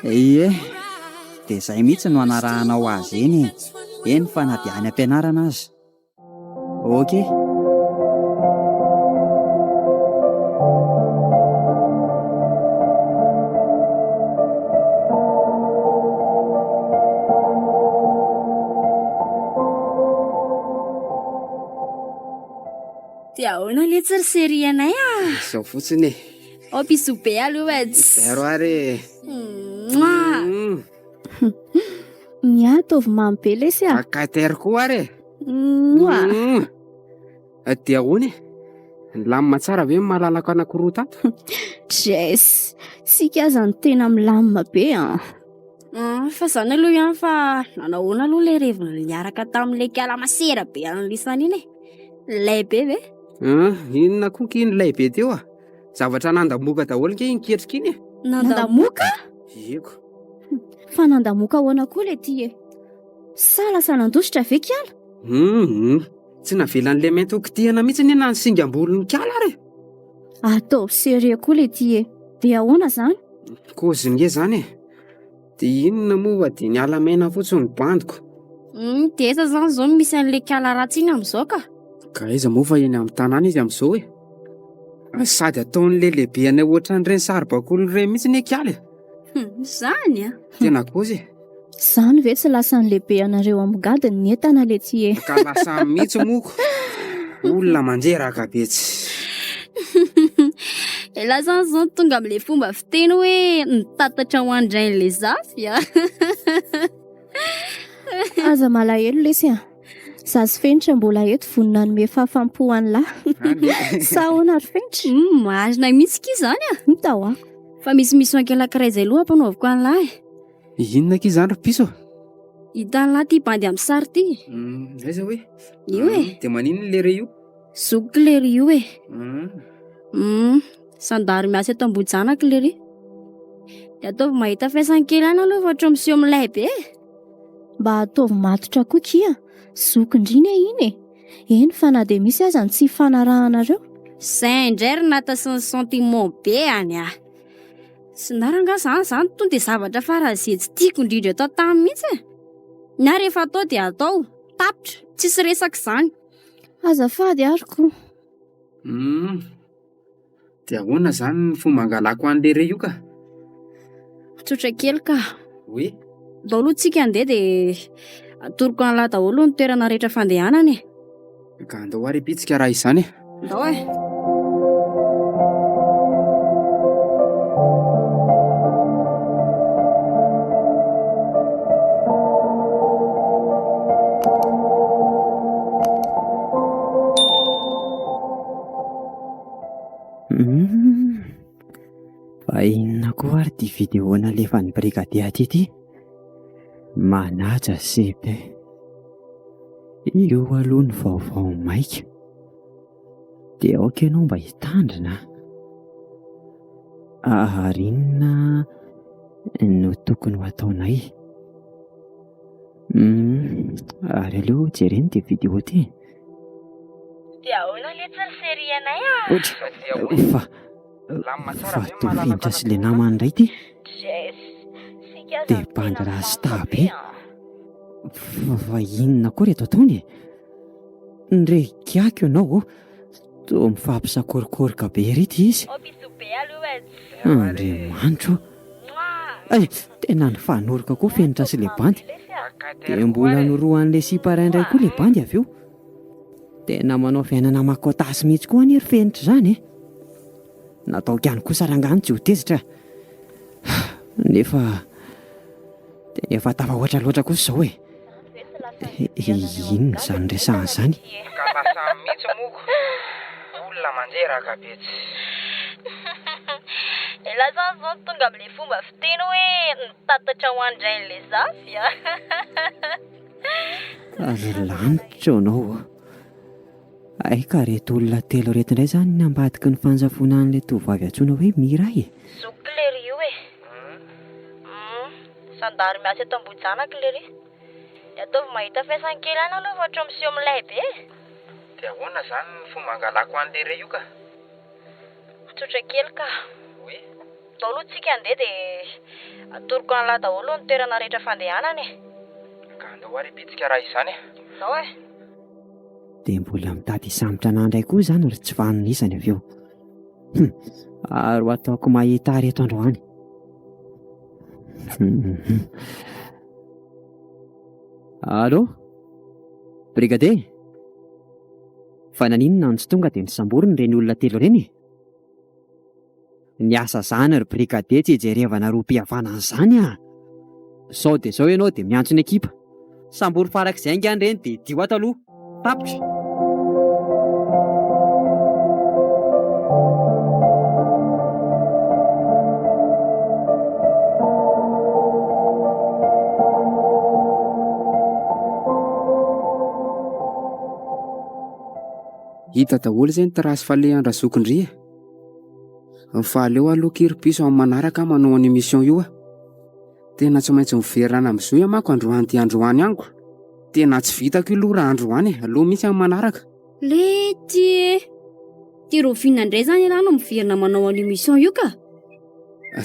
Ie, dia izay mihitsy no anarahanao azy eny fa na dia any am-pianarana azy. Ok. Dia ahoana le tsy ry sery anay Izao fotsiny e. Piso be aloha Zero ary. Miatovy mamy be lesy Akatery koa ary. Dia ahoana milamina tsara ve mahalalaka anankiroa tato? Jes, sika aza ny tena milamina be fa zany aloha ihany fa nanahoana aloha le revina niaraka tamin'ilay kiala masera be an'lisana iny e. Lehibe ve? Inona koa kiny lehibe teo zavatra nandamoka daholo ke iny ketrika iny. Nandamoka? Eko. Fa nandamoka ahoana koa le ty e. Salasa nandositra ve kiala? Tsy navelan'le mentokitiana mihitsy ny na ny singam-bolon'ny kiala ary. Ataovy seria koa le ty e. Dia ahoana zany? Koziny e zany e. Dia inona moa dia ny ala maina fotsiny ny bandiko. Dia esa zany zao misy an'ilay kiala ratsy iny amin'izao ka. Ka aiza moa fa eny amin'ny tanàna izy amin'izao e. Sady ataon'le lehibe any ohatran'ireny saribakolo ireny mihitsy ny kiala e. Zany Tena kozy. Zany ve tsy lasa ny lehibe anareo amin'ny gadiny ny entana le ty e. Ka lasa mihitsy moko. Olona manjeraka betsy. Ela zany zao tonga amin'ilay fomba fiteny hoe nitatatra ho andrain'ilay zafy Aza malahelo lesy Zazy Fenitra mbola eto vonina nome fahafampo an'lahy. Sa ahoana ry Fenitra? Mahazona mihitsy ki zany Mitaho fa misy ankelankiray izay aloha ampanaoviko an'lahy. Inona ki zany ry piso? Hitan'lahy ty bandy amin'ny sary ty. Aiza hoe? Io e. Dia maninona le io? Zokiko le ry io e. Sandary miasa eto Ambohijanaka le ry. Dia ataovy mahita fiasan-kely any aloha fa ohatran'ny miseho amin'ny lehibe. Mba ataovy matotra koa kia. Zokindriny iny e. Eny fa na dia misy aza ny tsy fanarahanareo. Zay indray ry nata sy ny sentiment be any Sy naranga zany tonga dia zavatra farazay tsy tiako indrindra atao tamin'ny mihitsy e. Na rehefa atao dia atao tapitra, tsisy resaka izany. Azafady ariko. Dia ahoana zany ny fomba angalako an'le io ka? Tsotra kely ka. Hoe? Dao aloha tsika handeha dia atoroko an'lahy daholo ny toerana rehetra fandehanany. Ka andao ary pitsika raha izany. Andao ary ty vidéo nalefan'ny brigadier ty. Manaja sebe. Io aloha ny vaovao maika. Dia aoka ianao mba hitandrina. Ary inona no tokony ho ataonay? Ary aleo jereny ty vidéo ty. Dia ahoana le tsary anay Fa tofenitra sy le namany indray ty. Dia bandra stabe. Fa inona koa reto ataony? Ndraikiako ianao toa mifampisakorokorika be reto izy. Andriamanitro. Tena ny fanorika koa fenitra sy le bandy. Dia mbola noroan'le siparaiindray koa le bandy avy eo. Tena manao fiainana makotasy mihitsy koa ny fenitra izany. Natao ihany kosa rangano tsy ho tezitra. Nefa tafahoatra loatra kosa izao e. Inona izany resahana izany? Kalasa mihitsy moko. Olona manjeraka betsy. Elazany zao tonga amin'ilay fomba fiteny hoe nitatatra ho andrain'ilay zafy. Ary lanitra ianao. Ay ka reto olona telo reto indray izany ny ambadiky ny fanjafona an'ilay tovovavy antsoina hoe Miray e. Zoklery io e. Sandary miasa eto Ambohijanaka lery. Ataovy mahita fiasan-kely any aloha ohatry miseho milay be. Dia ahoana izany ny fomba angalako an'ilay io ka? Tsotra kely ka. Oe. Daholo tsika andeha dia atoroko an'la daholo ny toerana rehetra fandehanany e. Ka andao ary pitsika raha izany e. Zao e. Dia mbola mitady hisambotra an'andray koa izany ry tsy fanonisany avy eo. Ary ho ataoko mahita reto androany. Allô? Brigadier? Fa naninona ny tsy tonga dia nisamboriny ireny olona telo ireny? Niasa izany ry brigadier tsy hijerevana roam-pihavanana izany a. Sao dia sao ianao dia miantso ny ekipa. Sambory farak'izay angany ireny dia dio ato aloha. Tapitra. Hita daholo izay ny trasy falehandra zokindria. Fa aleo aloha kiry-piso amin'ny manaraka manao ny mission io a. Tena tsy maintsy miverana amin'izao ia manko androany ty androany aniko. Tena tsy vitako io aloha raha androany e, aloha mihitsy amin'ny manaraka. Lety ty rovinina indray izany ianao no miverina manao any mission io ka?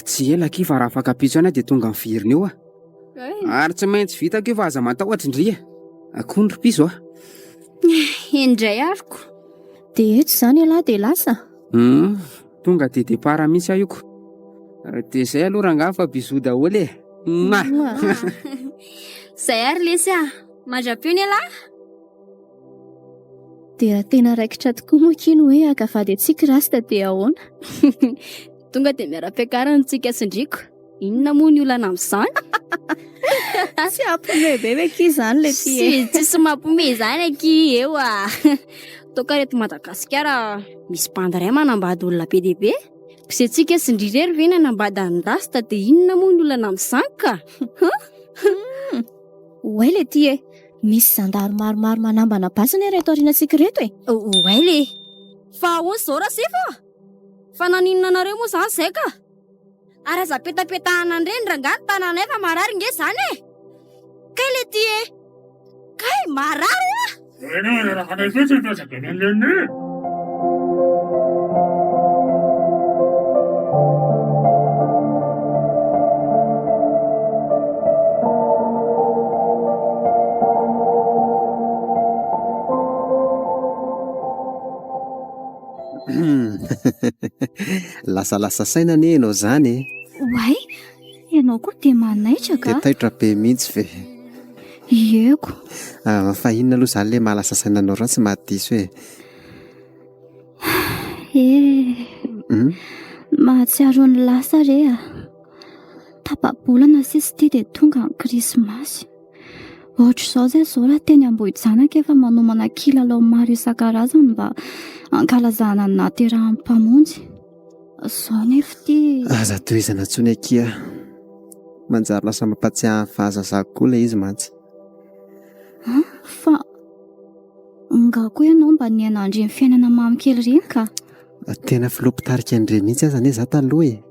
Tsy ela ki fa raha afaka pitso any dia tonga miverina eo a. Ary tsy maintsy vitako io fa aza matahotra indria. Akondro piso a. Indray ariko. Dia eto izany alahy dia lasa. Tonga dia départ mihitsy ayoko. Dia izay aloha rangaha fa bisou daholo e. Zay ary lesy a. Mandrapio ny alahy. Dia tena raikitra tokoa moa kino hoe akafady antsika rasta dia ahoana. Tonga dia miara-piakarana antsika sindriko. Inona moa ny olana amin'izany? Tsy ampome be ve ki izany le ty. Tsisy mampome izany aky eo a. Toka reto Madagasikara misy bandy iray manambady olona be dia be. Kosentsika sindrirery ve nanambady ny rasta dia inona moa ny olana amin'izany ka? Oay le ty e. Misy zandary maromaro manambana basiny reto aorianantsika reto e. Oay le. Fa ahoana izao raha sefa? Fa naninona anareo moa izany izay ka? Ary aza petapetahana ireny rangaha ny tananay fa marary nge izany e. Kay le ty e. Kay marary a. Lasalasa saina ne ianao izany e. Oay, ianao koa dia manaitra ka? Dia taitra be mihitsy ve? Ieko. Fa inona aloha izany le mahalasa saina anao raha tsy mahadiso e. Mahatsiaro ny lasa re a. Tapa-bolana sisy ty dia tonga ny Krismasy. Ohatr'izao izay izao raha teny Ambohijanaka efa manomana kilalao maro isan-karazany mba ankalazana ny nahaterahan'ny mpamonjy. Zao nefa ty Aza tohizana ntsony akia. Manjary lasa mampatsiahy fahazazako koa ilay izy mantsy. fa nga koa ianao mba nianandry ny fiainana mamy kely reny ka. Tena filopitarika andre mihitsy aza anie za taloha e.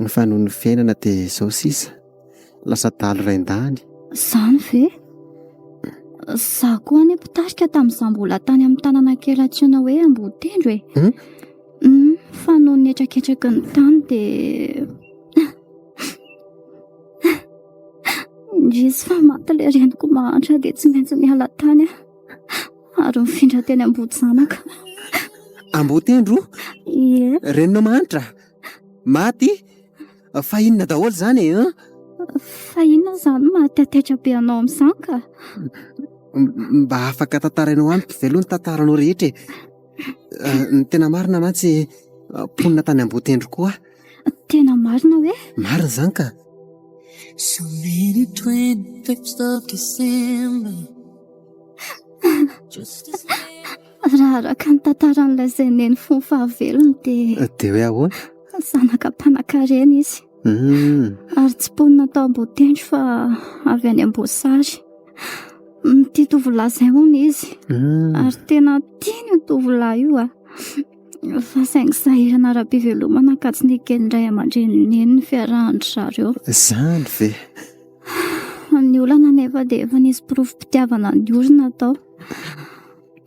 Ny fanohy ny fiainana dia izao sisa. Lasa dalo raindany. Zany ve? Za koa ane mpitarika tamin'izaho mbola tany amin'ny tanàna kely antsoina hoe Ambotendro e. Fa noho ny etraketraky ny tany dia indrisy fa maty ilay reniko mahantra dia tsy maintsy miala tany ary mifindra teny Ambohijanaka. Ambotendro? Ie. Renina manitra? Maty? Fa inona daholo zany e? Fa inona zany mahatiataitra be anao amin'izany ka? Mba afaka tantarainao ampy veloha ny tantaranao rehetra e. Ny tena marina mantsy mponina tany Ambotendro koa. Tena marina hoe? Marina zany ka. So many 25th of December. Raha araka ny tantaran'ilay izay neny fony fahavelony dia hoe ahoana? zanaka mpanan-karena izy. Ary tsy mponina tao Ambotendro fa avy any Amboasary. Tia tovolahy izay hono izy. Ary tena tiany io tovolahy io fa saingy sahirana ara-pivelomana ka tsy niken'ny ray aman-dreny neny ny fiarahany zareo. Zany ve? Ny olana nefa dia efa nisy porofom-pitiavana ny orina tao.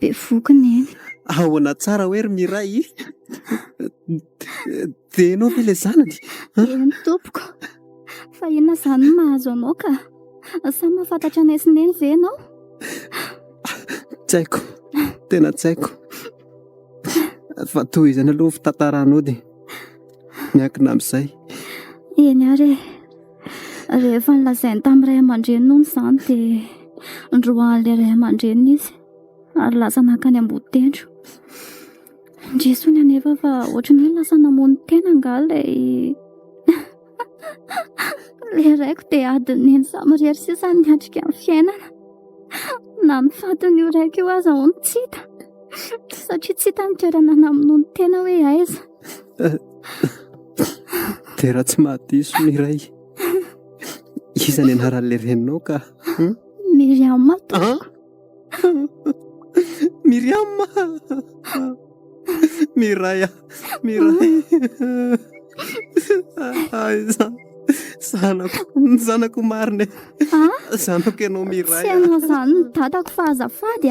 Be voky neny. Ahoana tsara hoe ry Miray. Dia ianao ve ilay zanany? Eny tompoko. Fa inona izany no mahazo anao ka? Sa mahafantatra anay sy neny ve ianao? Tsy haiko. Tena tsy haiko. Fa tohizana aloha fitantaranao dia miankina amin'izay. Eny ary rehefa nilazainy tamin'ny ray aman-dreny nono izany dia ndroahan'ilay ray aman-dreny izy ary lasa nakany Ambotendro. Ndresony anefa fa ohatran'ny hoe lasa namono tena nga ilay raiko dia adiny neny samy rery sisa niatrika amin'ny fiainana. Na ny fatiny io raiko io aza hono tsy hita satria tsy hita ny toerana namonoany tena hoe aiza. Dia raha tsy mahadiso Miray, iza ny anaran'ilay reninao ka? Miriam tompoko. Miriam! Miray. Zanako marina. Zanako ianao Miray. Tsy ianao izany ny dadako fa azafady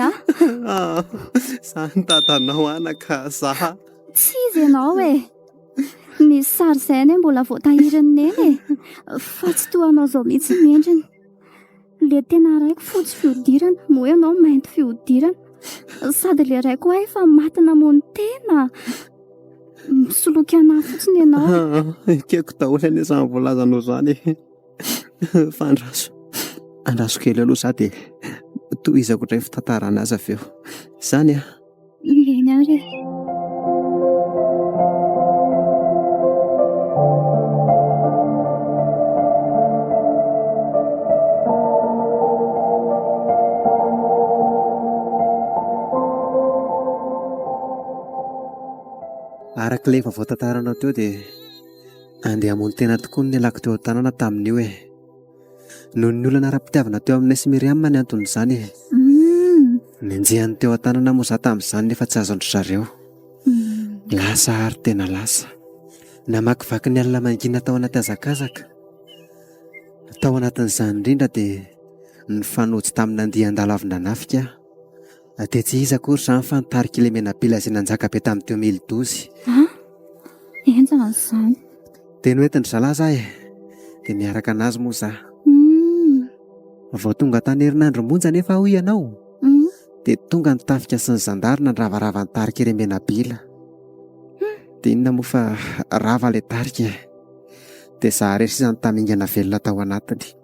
Zany dadanao anaka zaha. Tsy izy ianao e. Misy sary izay ane mbola voatahirin'ny neny e. Fa tsy toa anao izao mihitsy ny endriny. Le tena raiko fotsy fihodirana, moa ianao mainty fihodirana. Sady le raiko ahy efa maty namono tena. Misoloky anahy fotsiny ianao. Keko daholo anie izany voalazanao izany. Fa andraso kely aloha za dia tohizako indray fitantarana azy avy eo. Izany a. Eny ary. Araka ilay vaovao tantaranao teo dia andeha hamono tena tokoa ny alako teo an-tanàna tamin'io e. Noho ny olana ara-pitiavana teo aminay sy Miriam ny anton'izany e. Nenjehany teo an-tanàna moa za tamin'izany nefa tsy azondry zareo. Lasa ary tena lasa. Namakivaky ny alina mangina tao anaty hazakazaka. Tao anatin'izany indrindra dia ny fanojy tamin'ny andian-dala avy nanafika. Dia tsy iza akory izany fa nitarika ilay menabila izay nanjaka be tamin'ny 2012. Enjana izany. Dia noentiny zalahy za e. Dia niaraka anazy moa za. Vao tonga tany herinandro monja nefa hoy ianao. Dia tonga ny tafika sy ny zandary nandravarava ny tarika ireo menabila. Dia inona moa fa rava ilay tarika. Dia za rery sisa tamingana velona tao anatiny.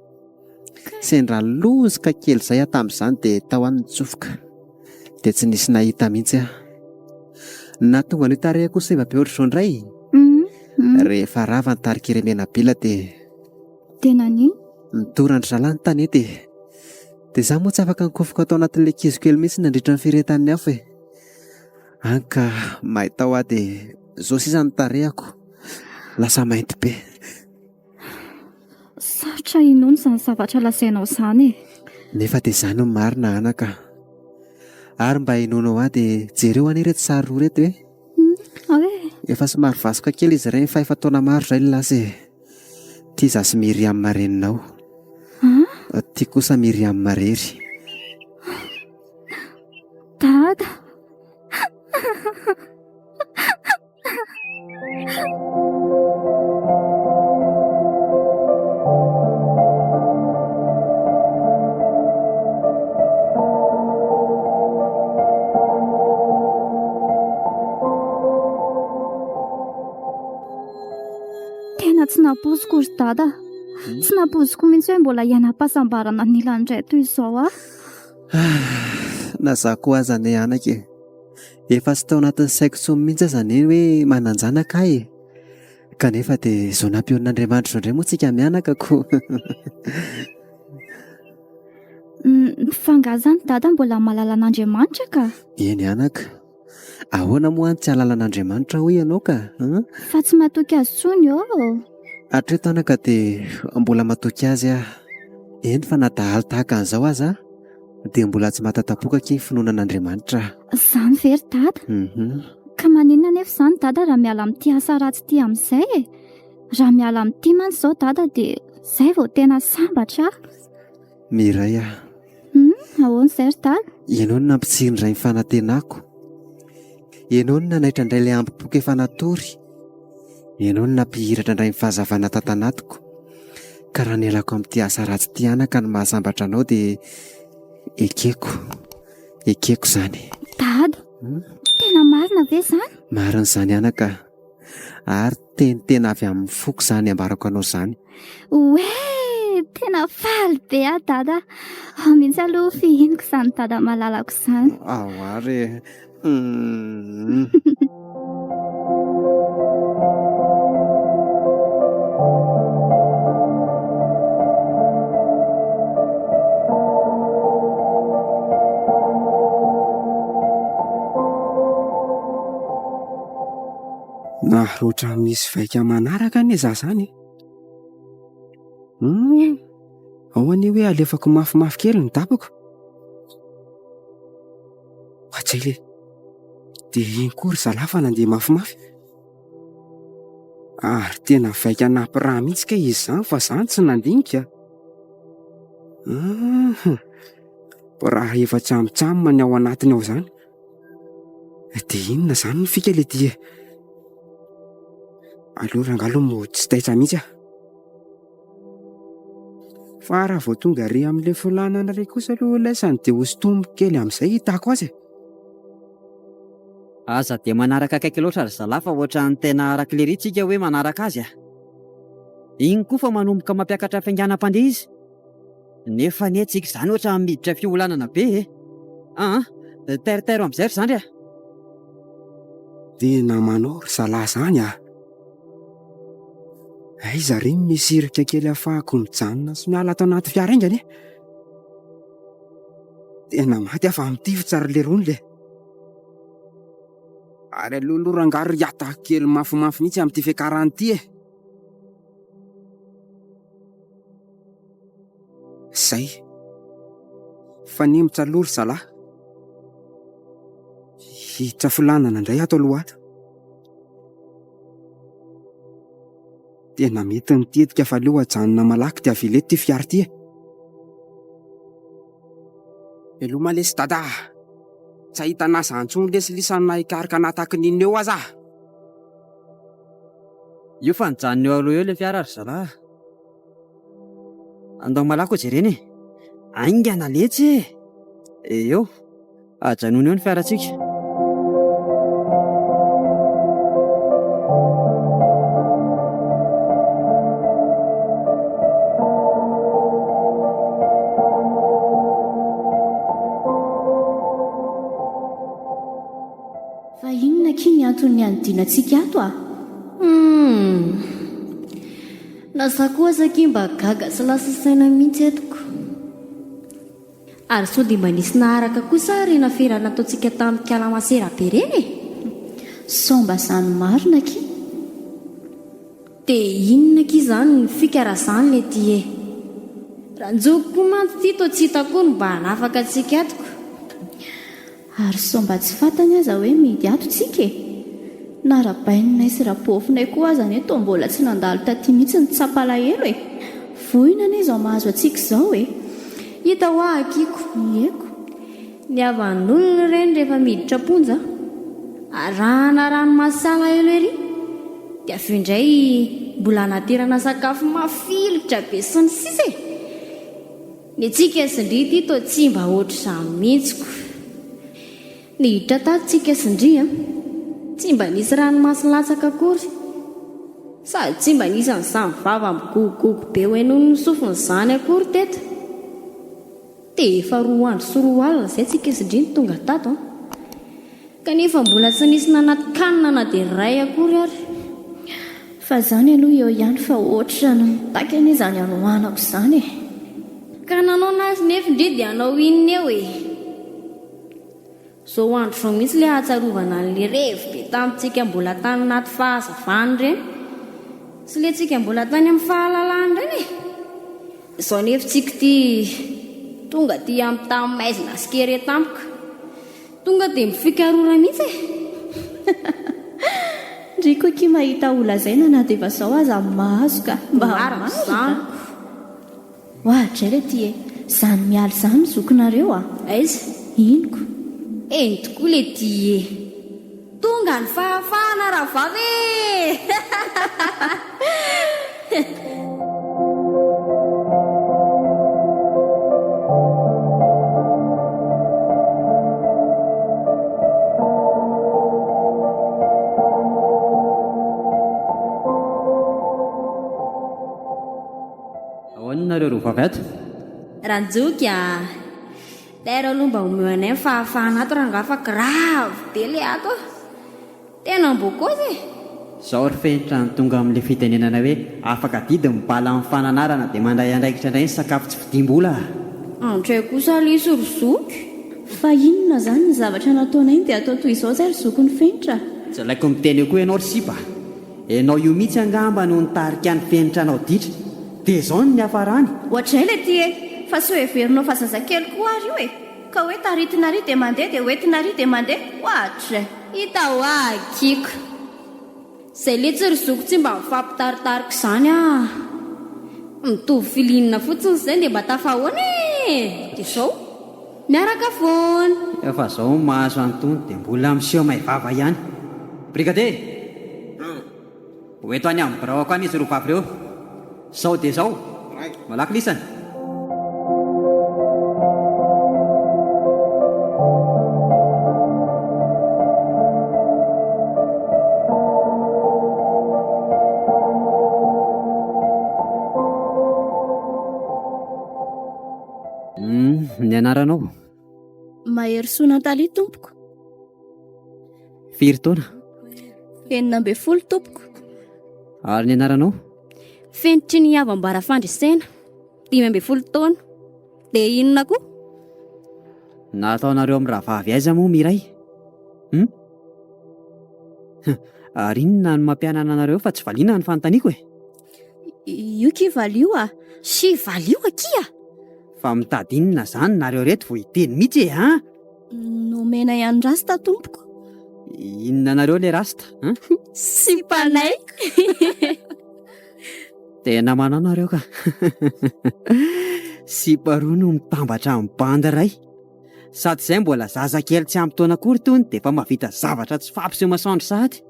Sendra lozika kely izay tamin'izany dia tao any nitsofoka. Dia tsy nisy nahita mihitsy aho. Na tonga ny tarehako seva be ohatr'izao indray. Rehefa rava ny tarika ireo menabila dia tena ny nitorandry zalahy ny tany dia za moa tsy afaka nikofoka tao anatin'ilay kizo kely mihitsy nandritra ny firetan'ny afo e. Anka mahita ao aho dia Zao sisa ny tarehako lasa mainty be. Sarotra inono izany zavatra lazainao izany e. Nefa dia izany no marina anaka. Ary mba inono aho dia jereo ani reto sary roa reto hoe efa somary vasoka kely izy ireny fa efa taona maro izay ny lasa e. Tia zasy Miriam mareninao. Tia kosa Miriam marery. Dada. Tena tsy napoziko ry dada. Tsy napoziko mihitsy hoe mbola ianam-pahasambarana nilan'indray toy izao ah. Na za koa aza ny anaka e. Efa tsy tao anatin'ny saiko intsony mihitsy aza ny hoe mananjanaka ahy e. Kanefa dia izao nampiorion'Andriamanitra izao indray moa tsika mianaka ko. Fa angaha zany dada mbola mahalala an'Andriamanitra ka? Eny anaka. Ahoana moa any tsy halala an'Andriamanitra hoy ianao ka? Fa tsy matoky azy tsony ao. Hatreto anaka dia mbola matoky azy aho. Eny fa na dahalo tahaka an'izao aza dia mbola tsy mahatapoka ny finoanan'Andriamanitra. Izany very dada. Ka maninona nefa izany dada raha miala amin'ity asa ratsy ity amin'izay e. Raha miala amin'ity mantsy izao dada dia izay vao tena sambatra. Miray aho. Ahoana izay ry dada? Ianao no nampitsiry indray ny fanantenako. Ianao no nanaitra indray ilay ambopoka efa natory. Ianao no nampihiratra indray ny fahazavana tatanatiko. Ka raha nialako amin'ity asa ratsy ity anaka no mahasambatra anao dia ekeko izany. Dada, tena marina ve izany? Marina izany anaka. Ary tena avy amin'ny foko izany ambarako anao izany. Oe, tena faly be ah dada. Mihitsy aloha fihiniko izany dada mahalalako izany. Ao ary. Na roatra misy vaika manaraka anie za zany. Ao anie hoe alefako mafimafy kely ny tapako. Hatsile. Dia iny kory zalafa nandeha mafimafy. Ary tena vaika nampiraha mihitsy ka izy izany fa izany tsy nandinika. Raha efa tsamotsamoma ny ao anatiny ao izany. Dia inona izany ny fika ilay dia. Alora angalo mo tsy taitra mihitsy ah. Fa raha vao tonga re amin'ilay filanana iray kosa aloha laisany dia hoso-tombo kely amin'izay hitako azy. Aza dia manaraka akaiky loatra ry zalafa ohatra ny tena arak'ilerintsika hoe manaraka azy ah. Iny koa fa manomboka mampiakatra fainganam-pandeha izy. Nefa ny antsika izany ohatra miditra fiolanana be e. Tairitairo amin'izay ry zany ah. Tena manao ry zalahy izany ah. Aiza reny misirika kely ahafahako mijanona sy miala ato anaty fiara aingany. Tena maty afa amin'ity tsara leroany le. Ary aloha rangaro hiata kely mafimafy mihitsy amin'ity fiakarany ity e. Zay. Fanimotra aloha ry zalahy. Hiditra filanana indray ato aloha ato. Tena mety nitetika fa aloha ajanona malaky dia avelety ty fiara ty e. Elo malesy dada. Tsy ahita nasa antsony lesilisan'ny nahikarika nataky ninona eo aza. Io fa nijanona eo aloha eo ilay fiara ry zalahy. Andao malako jereny e. Aingana letsy e. Eo. Ajanona eo ny fiarantsika. Fa inona kiny antony anodinantsika ato ah? Nasa koa zaky mba gaga sy lasa saina mihitsy etoko. Ary sao dia mba nisy naharaka kosa rena ferana ataontsika tamin'ny kalamasera be reny e. Somba zany marina ki. Dia inona ki izany ny fikarazany le ty e? Ranjoko koa mantsy ty to tsy hitako ny mba hanafaka antsika atoko. Ary somba tsy fantany aza hoe midy ato tsika e. Na rabainay sy rapofinay koa aza ne to mbola tsy nandalo taty mihitsy ny tsapalahelo e. Voina ne izao mahazo atsika izao e. Hita ho akiko. Eko. Ny avan'olona ireny rehefa miditra ponja, arahana ranomasala elo ery, dia avy indray mbola naterana sakafo mafilotra be sy ny sisa e. Ny tsika sindry ty to tsy mba ohatr'izany mihitsiko. Ny hiditra tato tsika sindry tsy mba nisy ranomasy latsaka akory, sady tsy mba nisy an'izany vava migogogogo be hoe noho ny sofiny izany akory teto. Dia efa 2 andro sy 2 alina izay tsika sindry ny tonga tato kanefa mbola tsy nisy nanaty kanina na dia ray akory ary. Fa izany aloha eo ihany fa ohatra no mitaky anie izany anohanako izany e. Ka nanao nazy nefa indry dia anao inona eo e? Zao andro zao mihitsy ilay ahatsarovana an'ilay revo be tamintsika mbola tany anaty fahazavany ireny sy ilay tsika mbola tany amin'ny fahalalany ireny e. Izao nefa tsika ty tonga ty amin'ny tany maizina sy kere tampoka, tonga dia mifikarora mihitsy e. Ndriko ki mahita olona izay na dia efa izao aza mahazo ka mba izany. Ohatra ilay ty e, izany miala izany ny zokinareo a. Aiza? Inoko? Eny tokoa le ty e. Tonga ny fahafahana raha vavy e. Ahoanareo ro vavy ato? Ranjoky a. Lera aloha mba omeo anay ny fahafahana ato raha ngafa grave be le ato. Tena mbokozy e. Izao ry fenitra ny tonga amin'ilay fitenenana hoe afaka didy mibala amin'ny fananarana dia mandray andraikitra indray ny sakafo tsy vidim-bola. Andray kosa ilay sorozoky. Fa inona izany ny zavatra nataonay dia atao toy izao izay ry zoko ny fenitra. Tsy alaiko miteny eo koa ianao ry sipa. Ianao io mihitsy angamba no nitarika ny fenitra anao ditra. Dia izao ny hafarany. Ohatra ilay ty e, fa sy hoeverinao fa zazakely koa ary io e. Ka hoe taritina ry dia mandeha dia hoentina ry dia mandeha. Ohatra. Hita ho akiko. Izay le tsy ry zoko tsy mba mifampitaritarika izany a. Mitovy filinina fotsiny izay dia mba tafahoana e. Dia izao miaraka foana. Efa izao mahazo antony dia mbola miseho maivava ihany. Brigade! Hoeto any amin'ny biraoko any izy ro vavy ireo. Izao dia izao. Malaky lisana. Ny anaranao? Mahery soa Natalia tompoko. Firy taona? 12 tompoko. Ary ny anaranao? Fentitry ny avambara fandresena 15 taona. Dia inona koa? Nataonareo amin'ny rahavavy aiza moa miray? Ary inona no mampianana anareo fa tsy valiana ny fanontaniako e? Io ki valio a. Sy valio akia. Fa mitady inona izany nareo reto vao hiteny mihitsy e ha? Nomena ihany rasta tompoko. Inona nareo le rasta? Sy panay. Tena manao nareo ka. Sy paroa no mitambatra amin'ny banda ray. Sady izay mbola zazakely tsy ampy taona akory tony dia efa mahavita zavatra tsy fampiseho masoandro sahady.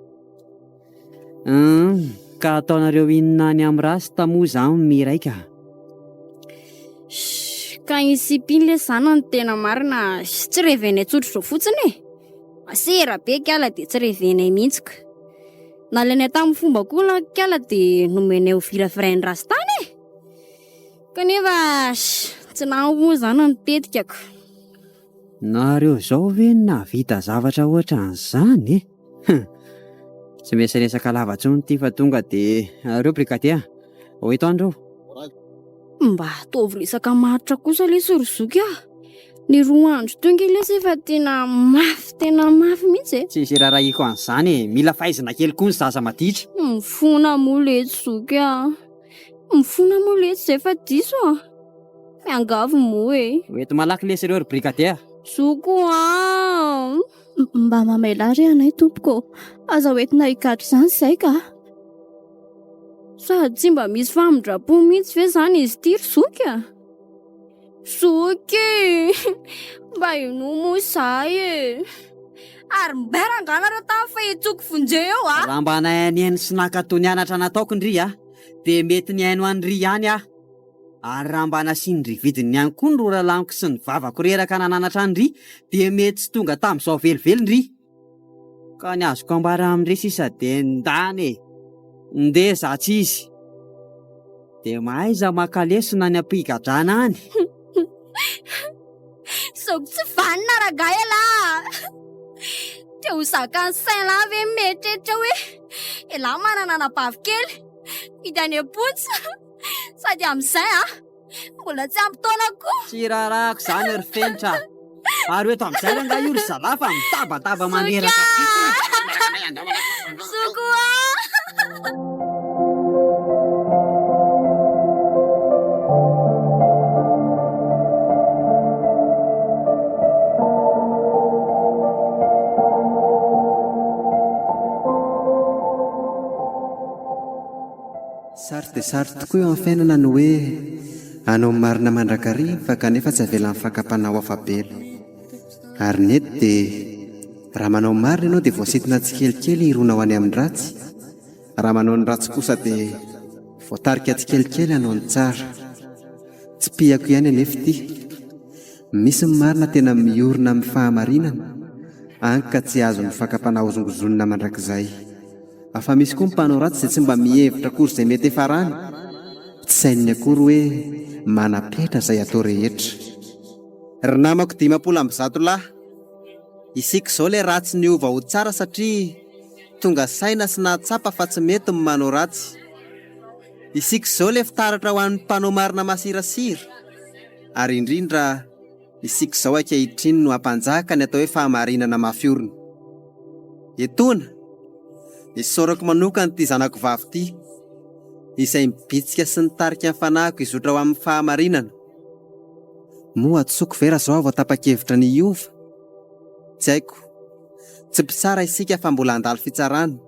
Ka ataonareo inona any amin'ny rasta moa izany miray ka? Ka insipiny le zanany tena marina tsy revenay tsotro zao fotsiny e. Masera be kiala dia tsy revenay mihitsy ka. Nalainay tamin'ny fomba koa na kiala dia nomenay ho vira vrainy rastany e. Kanefa tsy nahampy moa zanany tetika ka. Nareo izao ve navita zavatra ohatra an'izany e? Tsy mesy resaka lavatsony ity fa tonga dia areo brigadier. Hoeto andreo. Mba ataovy resaka maritra kosa ilay sorozoky a. Ny 2 andro tonga ilay efa tena mafy mihitsy e. Tsy nisy raharahiako an'izany e. Mila fahaizana kely koa ny zaza maditra. Mifona moa letsy zoky mifona moa letsy zay fa diso miangavo moa e. Hoety malaky lesy ireo ry brigadier. Zoko Mba mamelary anay tompoko, aza hoentina hikatro izany izay ka. Sady tsy mba misy famindrapo mihitsy ve zany izy ty ry zoky Zoky mba inomo izay e. Ary mberangana tamin'ny fahitsoko vonjeo eo raha mba nahainiany sy nakatao nianatra nataoko ndry dia mety ny haino an'ry ihany ary raha mba nasian'ry vidiny ihany koa ny roralaniko sy ny vavako reraka nananatra an'ry dia mety tsy tonga tamin'izao velively ka ny azoko ambara amin'ry sisa dia ndany ndeza tsy izy dia mahay za makalesona ny ampigadrana any. Soko tsy vanina ragay teo zakany saina ve metrehitra hoe ela manana anabavy kely vita any apontsy sady amin'izay mbola tsy ampitaona koa. Tsy rarako izany ry fenitra ary eto amin'izay ranga io ry zalafa mitabataba maneraka. Soko Sary dia sary tokoa eo amin'ny fiainana ny hoe hanao marina mandrakary fa kanefa tsy avelan'ny fakapanao afabela. Ary nety dia raha manao marina ianao dia voasitina tsikelikely hironao any amin'ny ratsy. Raha manao ny ratsy kosa dia voatarika tsikelikely hanao ny tsara. Tsy pihako ihany anefa ity. Misy ny marina tena miorina amin'ny fahamarinana anka ka tsy azo ny fakapanao zongozonina mandrakizay. Afa misy koa mpanao ratsy izay tsy mba mihevitra akory izay mety efarany. Tsy saininy akory hoe manapetra izay atao rehetra. Ry namako 500 lahy, isika izao ilay ratsy niova ho tsara satria tonga saina sy nahatsapa fa tsy mety ny manao ratsy. Isika izao ilay fitaratra ho an'ny mpanao marina masirasira. Ary indrindra isika izao ankehitriny no hampanjaka ny atao hoe fahamarinana mafiorina. Etona isaorako manokana ity zanako vavy ity izay mibitsika sy nitarika ny fanahiko izotra ho amin'ny fahamarinana. Moa atsoko vera zao avao tapa-kevitra ny iova. Tsy haiko, tsy mpitsara isika fa mbola handalo fitsarana.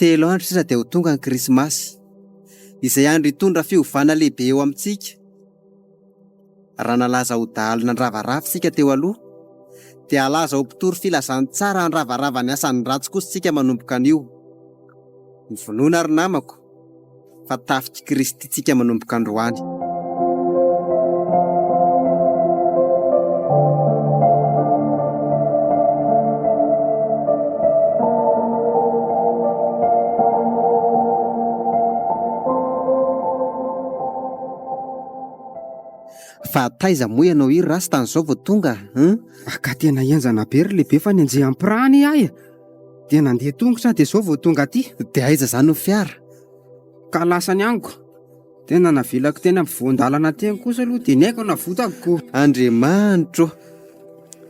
3 andro sisa dia ho tonga ny krismasy izay andro hitondra fiovana lehibe eo amintsika. Raha nalaza ho dahalo nandravarava sika teo aloha dia alaza ho mpitory filazany tsara handravarava ny asan'ny ratsy kosa tsika manomboka an'io. Ny vonoana ary namako fa tafika Kristy tsika manomboka androany. Fa taiza moa ianao iry rasy tan'izao vao tonga ka tena enjana be ry lehibe fa ny anjeha ampirany ahy dia nandeha tongotra dia izao vao tonga aty. Dia aiza izany no fiara ka lasany aniko tena navelako tena mivoandalana teny kosa aloha dia ny aiko navotako. Andriamanitro,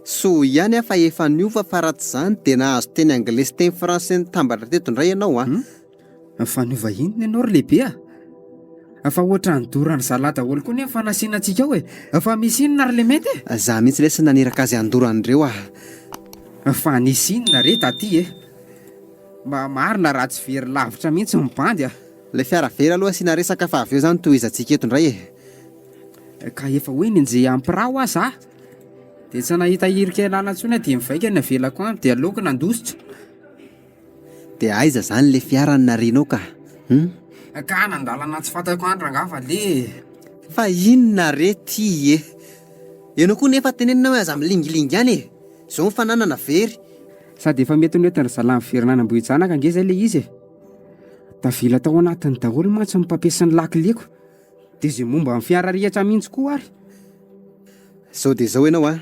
soa ihany fa efa niova fa raha tsy izany dia nahazo teny anglesy teny français nitambatra teto indray ianao fa niova inona ianao ry lehibe fa ohatra ny dorany zalahy daholo koa nefa nasiana antsika ao fa misy inona ry le mety za mihitsy lesy naneraka azy andorandreo fa nisy inona re taty mba marina raha tsy very lavitra mihitsy mibandy le fiara vera aloha asiana resaka fa avy eo zany tohizantsika eto indray ka efa hoe ny anjeha ampirao aza dia tsy nahita hirika lala ntsony dia mivaika ny avelako any dia aleoko nandositra. Dia aiza zany le fiara ny narinao ka ka nandalana tsy fantako andro angafa le fa inona re ty ianao koa nefa tenenina hoe aza milingilingy any zao mifananana very sady efa mety noetiny zalahy miverinana mbohijanaka angeza le izy tavela tao anatiny daholo mantsy mipampiasany lakileko dia izay momba amin'ny fiara rihatra mihitsy koa ary zao dia zao ianao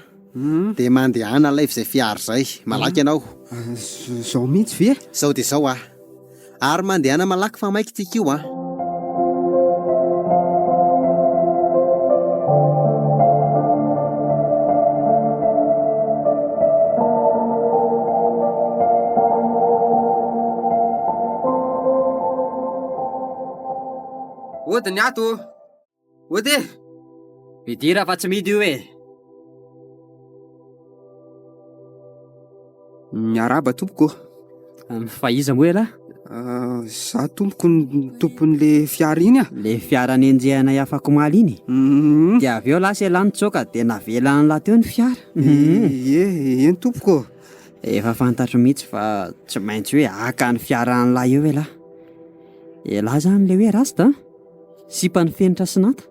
dia mandehana lay izay fiara izay malaky ianao zao mihitsy ve zao dia zao ary mandehana malaky fa maiky tsika io sady ny ato. Ody Midira fa tsy midy io e. miaraba tompoko. Fa iza moa ela? Za tompoko ny tompon'le fiara iny a. Le fiara nenjehana afaka maly iny. Dia avy eo lasa elany tsoka dia navelany laha teo ny fiara. Eny tompoko. Efa fantatro mihitsy fa tsy maintsy hoe aka ny fiara n'lahy eo ela. Ela zany le hoe rasta sipa ny fenitra sy nata.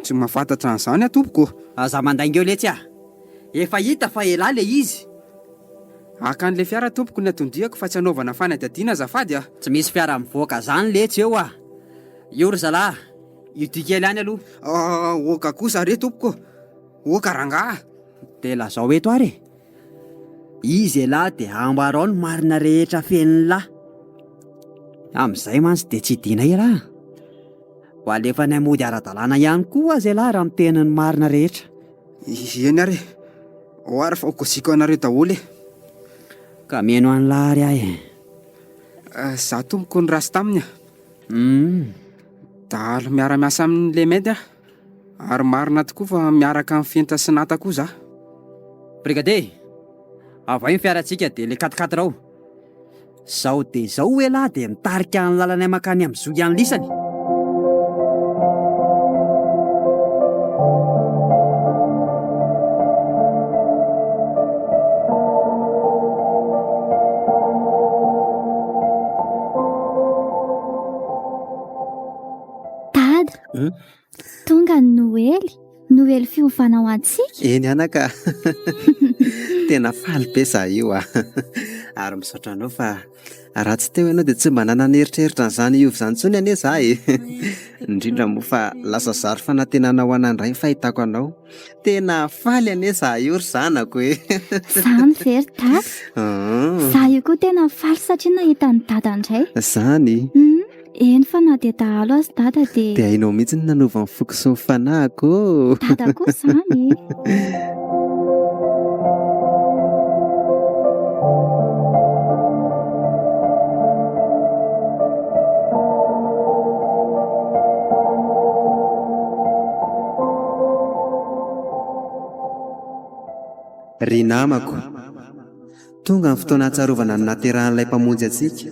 Tsy mahafantatra an'izany a tompoko. Aza mandainga eo letsy a. Efa hita fa ela le izy. Aka an'le fiara tompoko ny atondiako fa tsy hanaovana fanadihadiana azafady a. Tsy misy fiara mivoaka zany letsy eo a. Io ry zalahy, io dikely any aloha. Oka kosa re tompoko. Oka rangaha. Dia lazao eto ary. Izy ela dia ambarao ny marina rehetra fen'ny lahy. Amin'izay mantsy dia tsy dina ela. Ho alefa ny mody ara-dalàna ihany koa azy ela raha miteny ny marina rehetra. Eny ary. Ary fa okosiko anareo daholo e. Ka meno any lahary ahy. Za tompoko ny rasy taminy a. Dahalo miara-miasa amin'le medy a. Ary marina tokoa fa miaraka amin'ny fenitra sy nata koa za. Brigade, avy ny fiarantsika dia le katikati rao. Zao dia zao ela dia mitarika ny lalana makany amin'ny zogy any lisany. Tonga ny Noely fiofanao antsika. Eny anaka. Tena faly be za io a. Ary misaotra anao fa raha tsy teo ianao dia tsy mba nanana eritreritra n'izany iovy izany intsony anie za e. Indrindra moa fa lasa zary fanantenana ho anandray ny fahitako anao. Tena faly anie za io ry zanako e. Zany very dada. Za io koa tena faly satria nahita ny dada indray. Zany. Eny fa na dia dahalo azy dada dia hainao mihitsy ny nanova ny foko sy ny fanahiko. Dada koa zany. Ry namako, tonga ny fotoana hatsarovana ny naterahan'ilay mpamonjy antsika,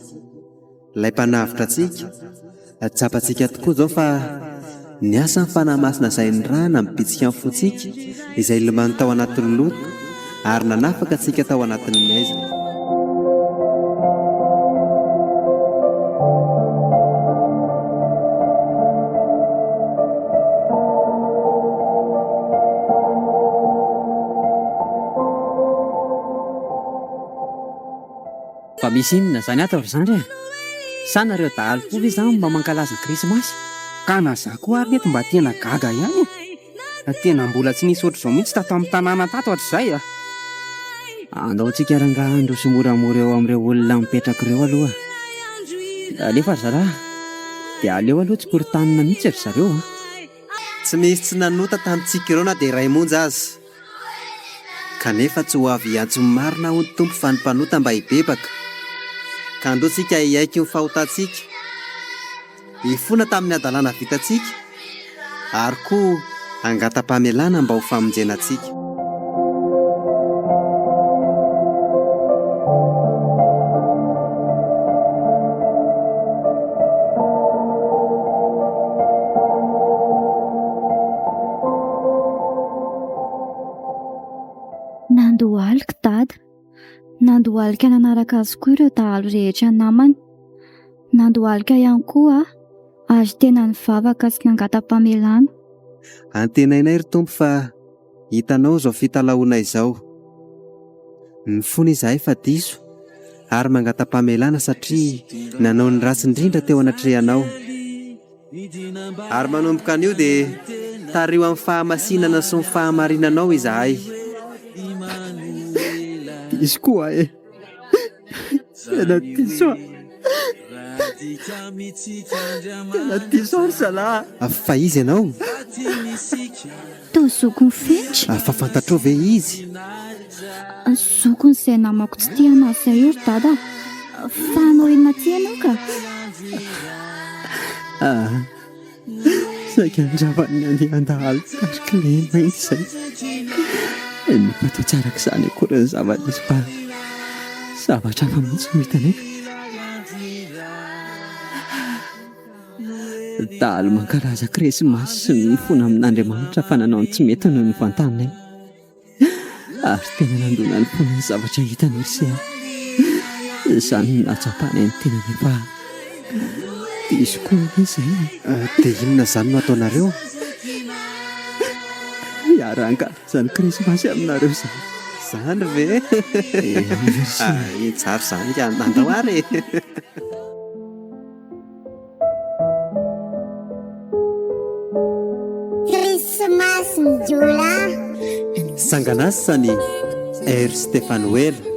ilay mpanavitra antsika. Tsapantsika tokoa zao fa ny asa ny fanamasina izay ny rana mibitsika ny fotsika izay ilomany tao anatin'ny loto ary nanafaka antsika tao anatin'ny maizina. Fa misy inona zany ato ry zandry e? Sa nareo dahalo koa ve zany mba mankalaza krismasy? Ka na za koa ary neto mba tena gaga ihany e. Tena mbola tsy nisy ohatr'izao mihitsy tato amin'ny tanàna tato hatr'izay a. Andaontsika rangahandro sy moramora eo amin'ireo olona mipetraka ireo aloha. Alefa ry zalahy, dia aleo aloha tsy korotanina mihitsy ry zareo a. Tsy misy tsy nanota tamintsika ireo na dia iray monja azy. Kanefa tsy ho avy antso marina ho ny tompo fa ny mpanota mba hibebaka. Ka andeontsika hiaiky ny fahotantsika, hifona tamin'ny adalàna vitantsika, ary koa angata-pamelana mba ho famonjenantsika. Nandohalika dada. Nandohalika nanaraka azy koa ireo dahalo rehetra namany. Nandohalika ihany koa azy tena nivavaka sy nangata-pamelana. Antenainay ry tompo fa hitanao izao fitalahoana izao. Mifona izahay fa diso ary mangata-pamelana satria nanao ny ratsy indrindra teo anatrehanao. Ary manomboka an'io dia tario amin'ny fahamasinana sy ny fahamarinanao izahay. Diso koa e. Tena diso a. Tena diso ry zalahy. Fa izy ianao? Tao zokony fenitra. Fa fantatrao ve izy? Zokony izay namako tsy tia anazy izay io ry dada. Fa anao inona ty ianao ka? Saika andravany any andahalo karikile mainty izay. Ny patao tsaraka izany akory ny zavatra misy fa zavatra hafa mihitsy no hitanay. Dalo mankaraza kresimasy sy ny mifona amin'Andriamanitra fa nanao ny tsy mety noho ny vantanay. Ary tena nandona ny fona ny zavatra hitanay sy izany no natsapany ny tenany fa diso koa izay. Dia inona izany no ataonareo? Hiaranga izany kresimasy aminareo izany. Izany ve? Tsara izany ka nandao ary. Krismasy ny Jola. Sanganasany R. Stefanuela.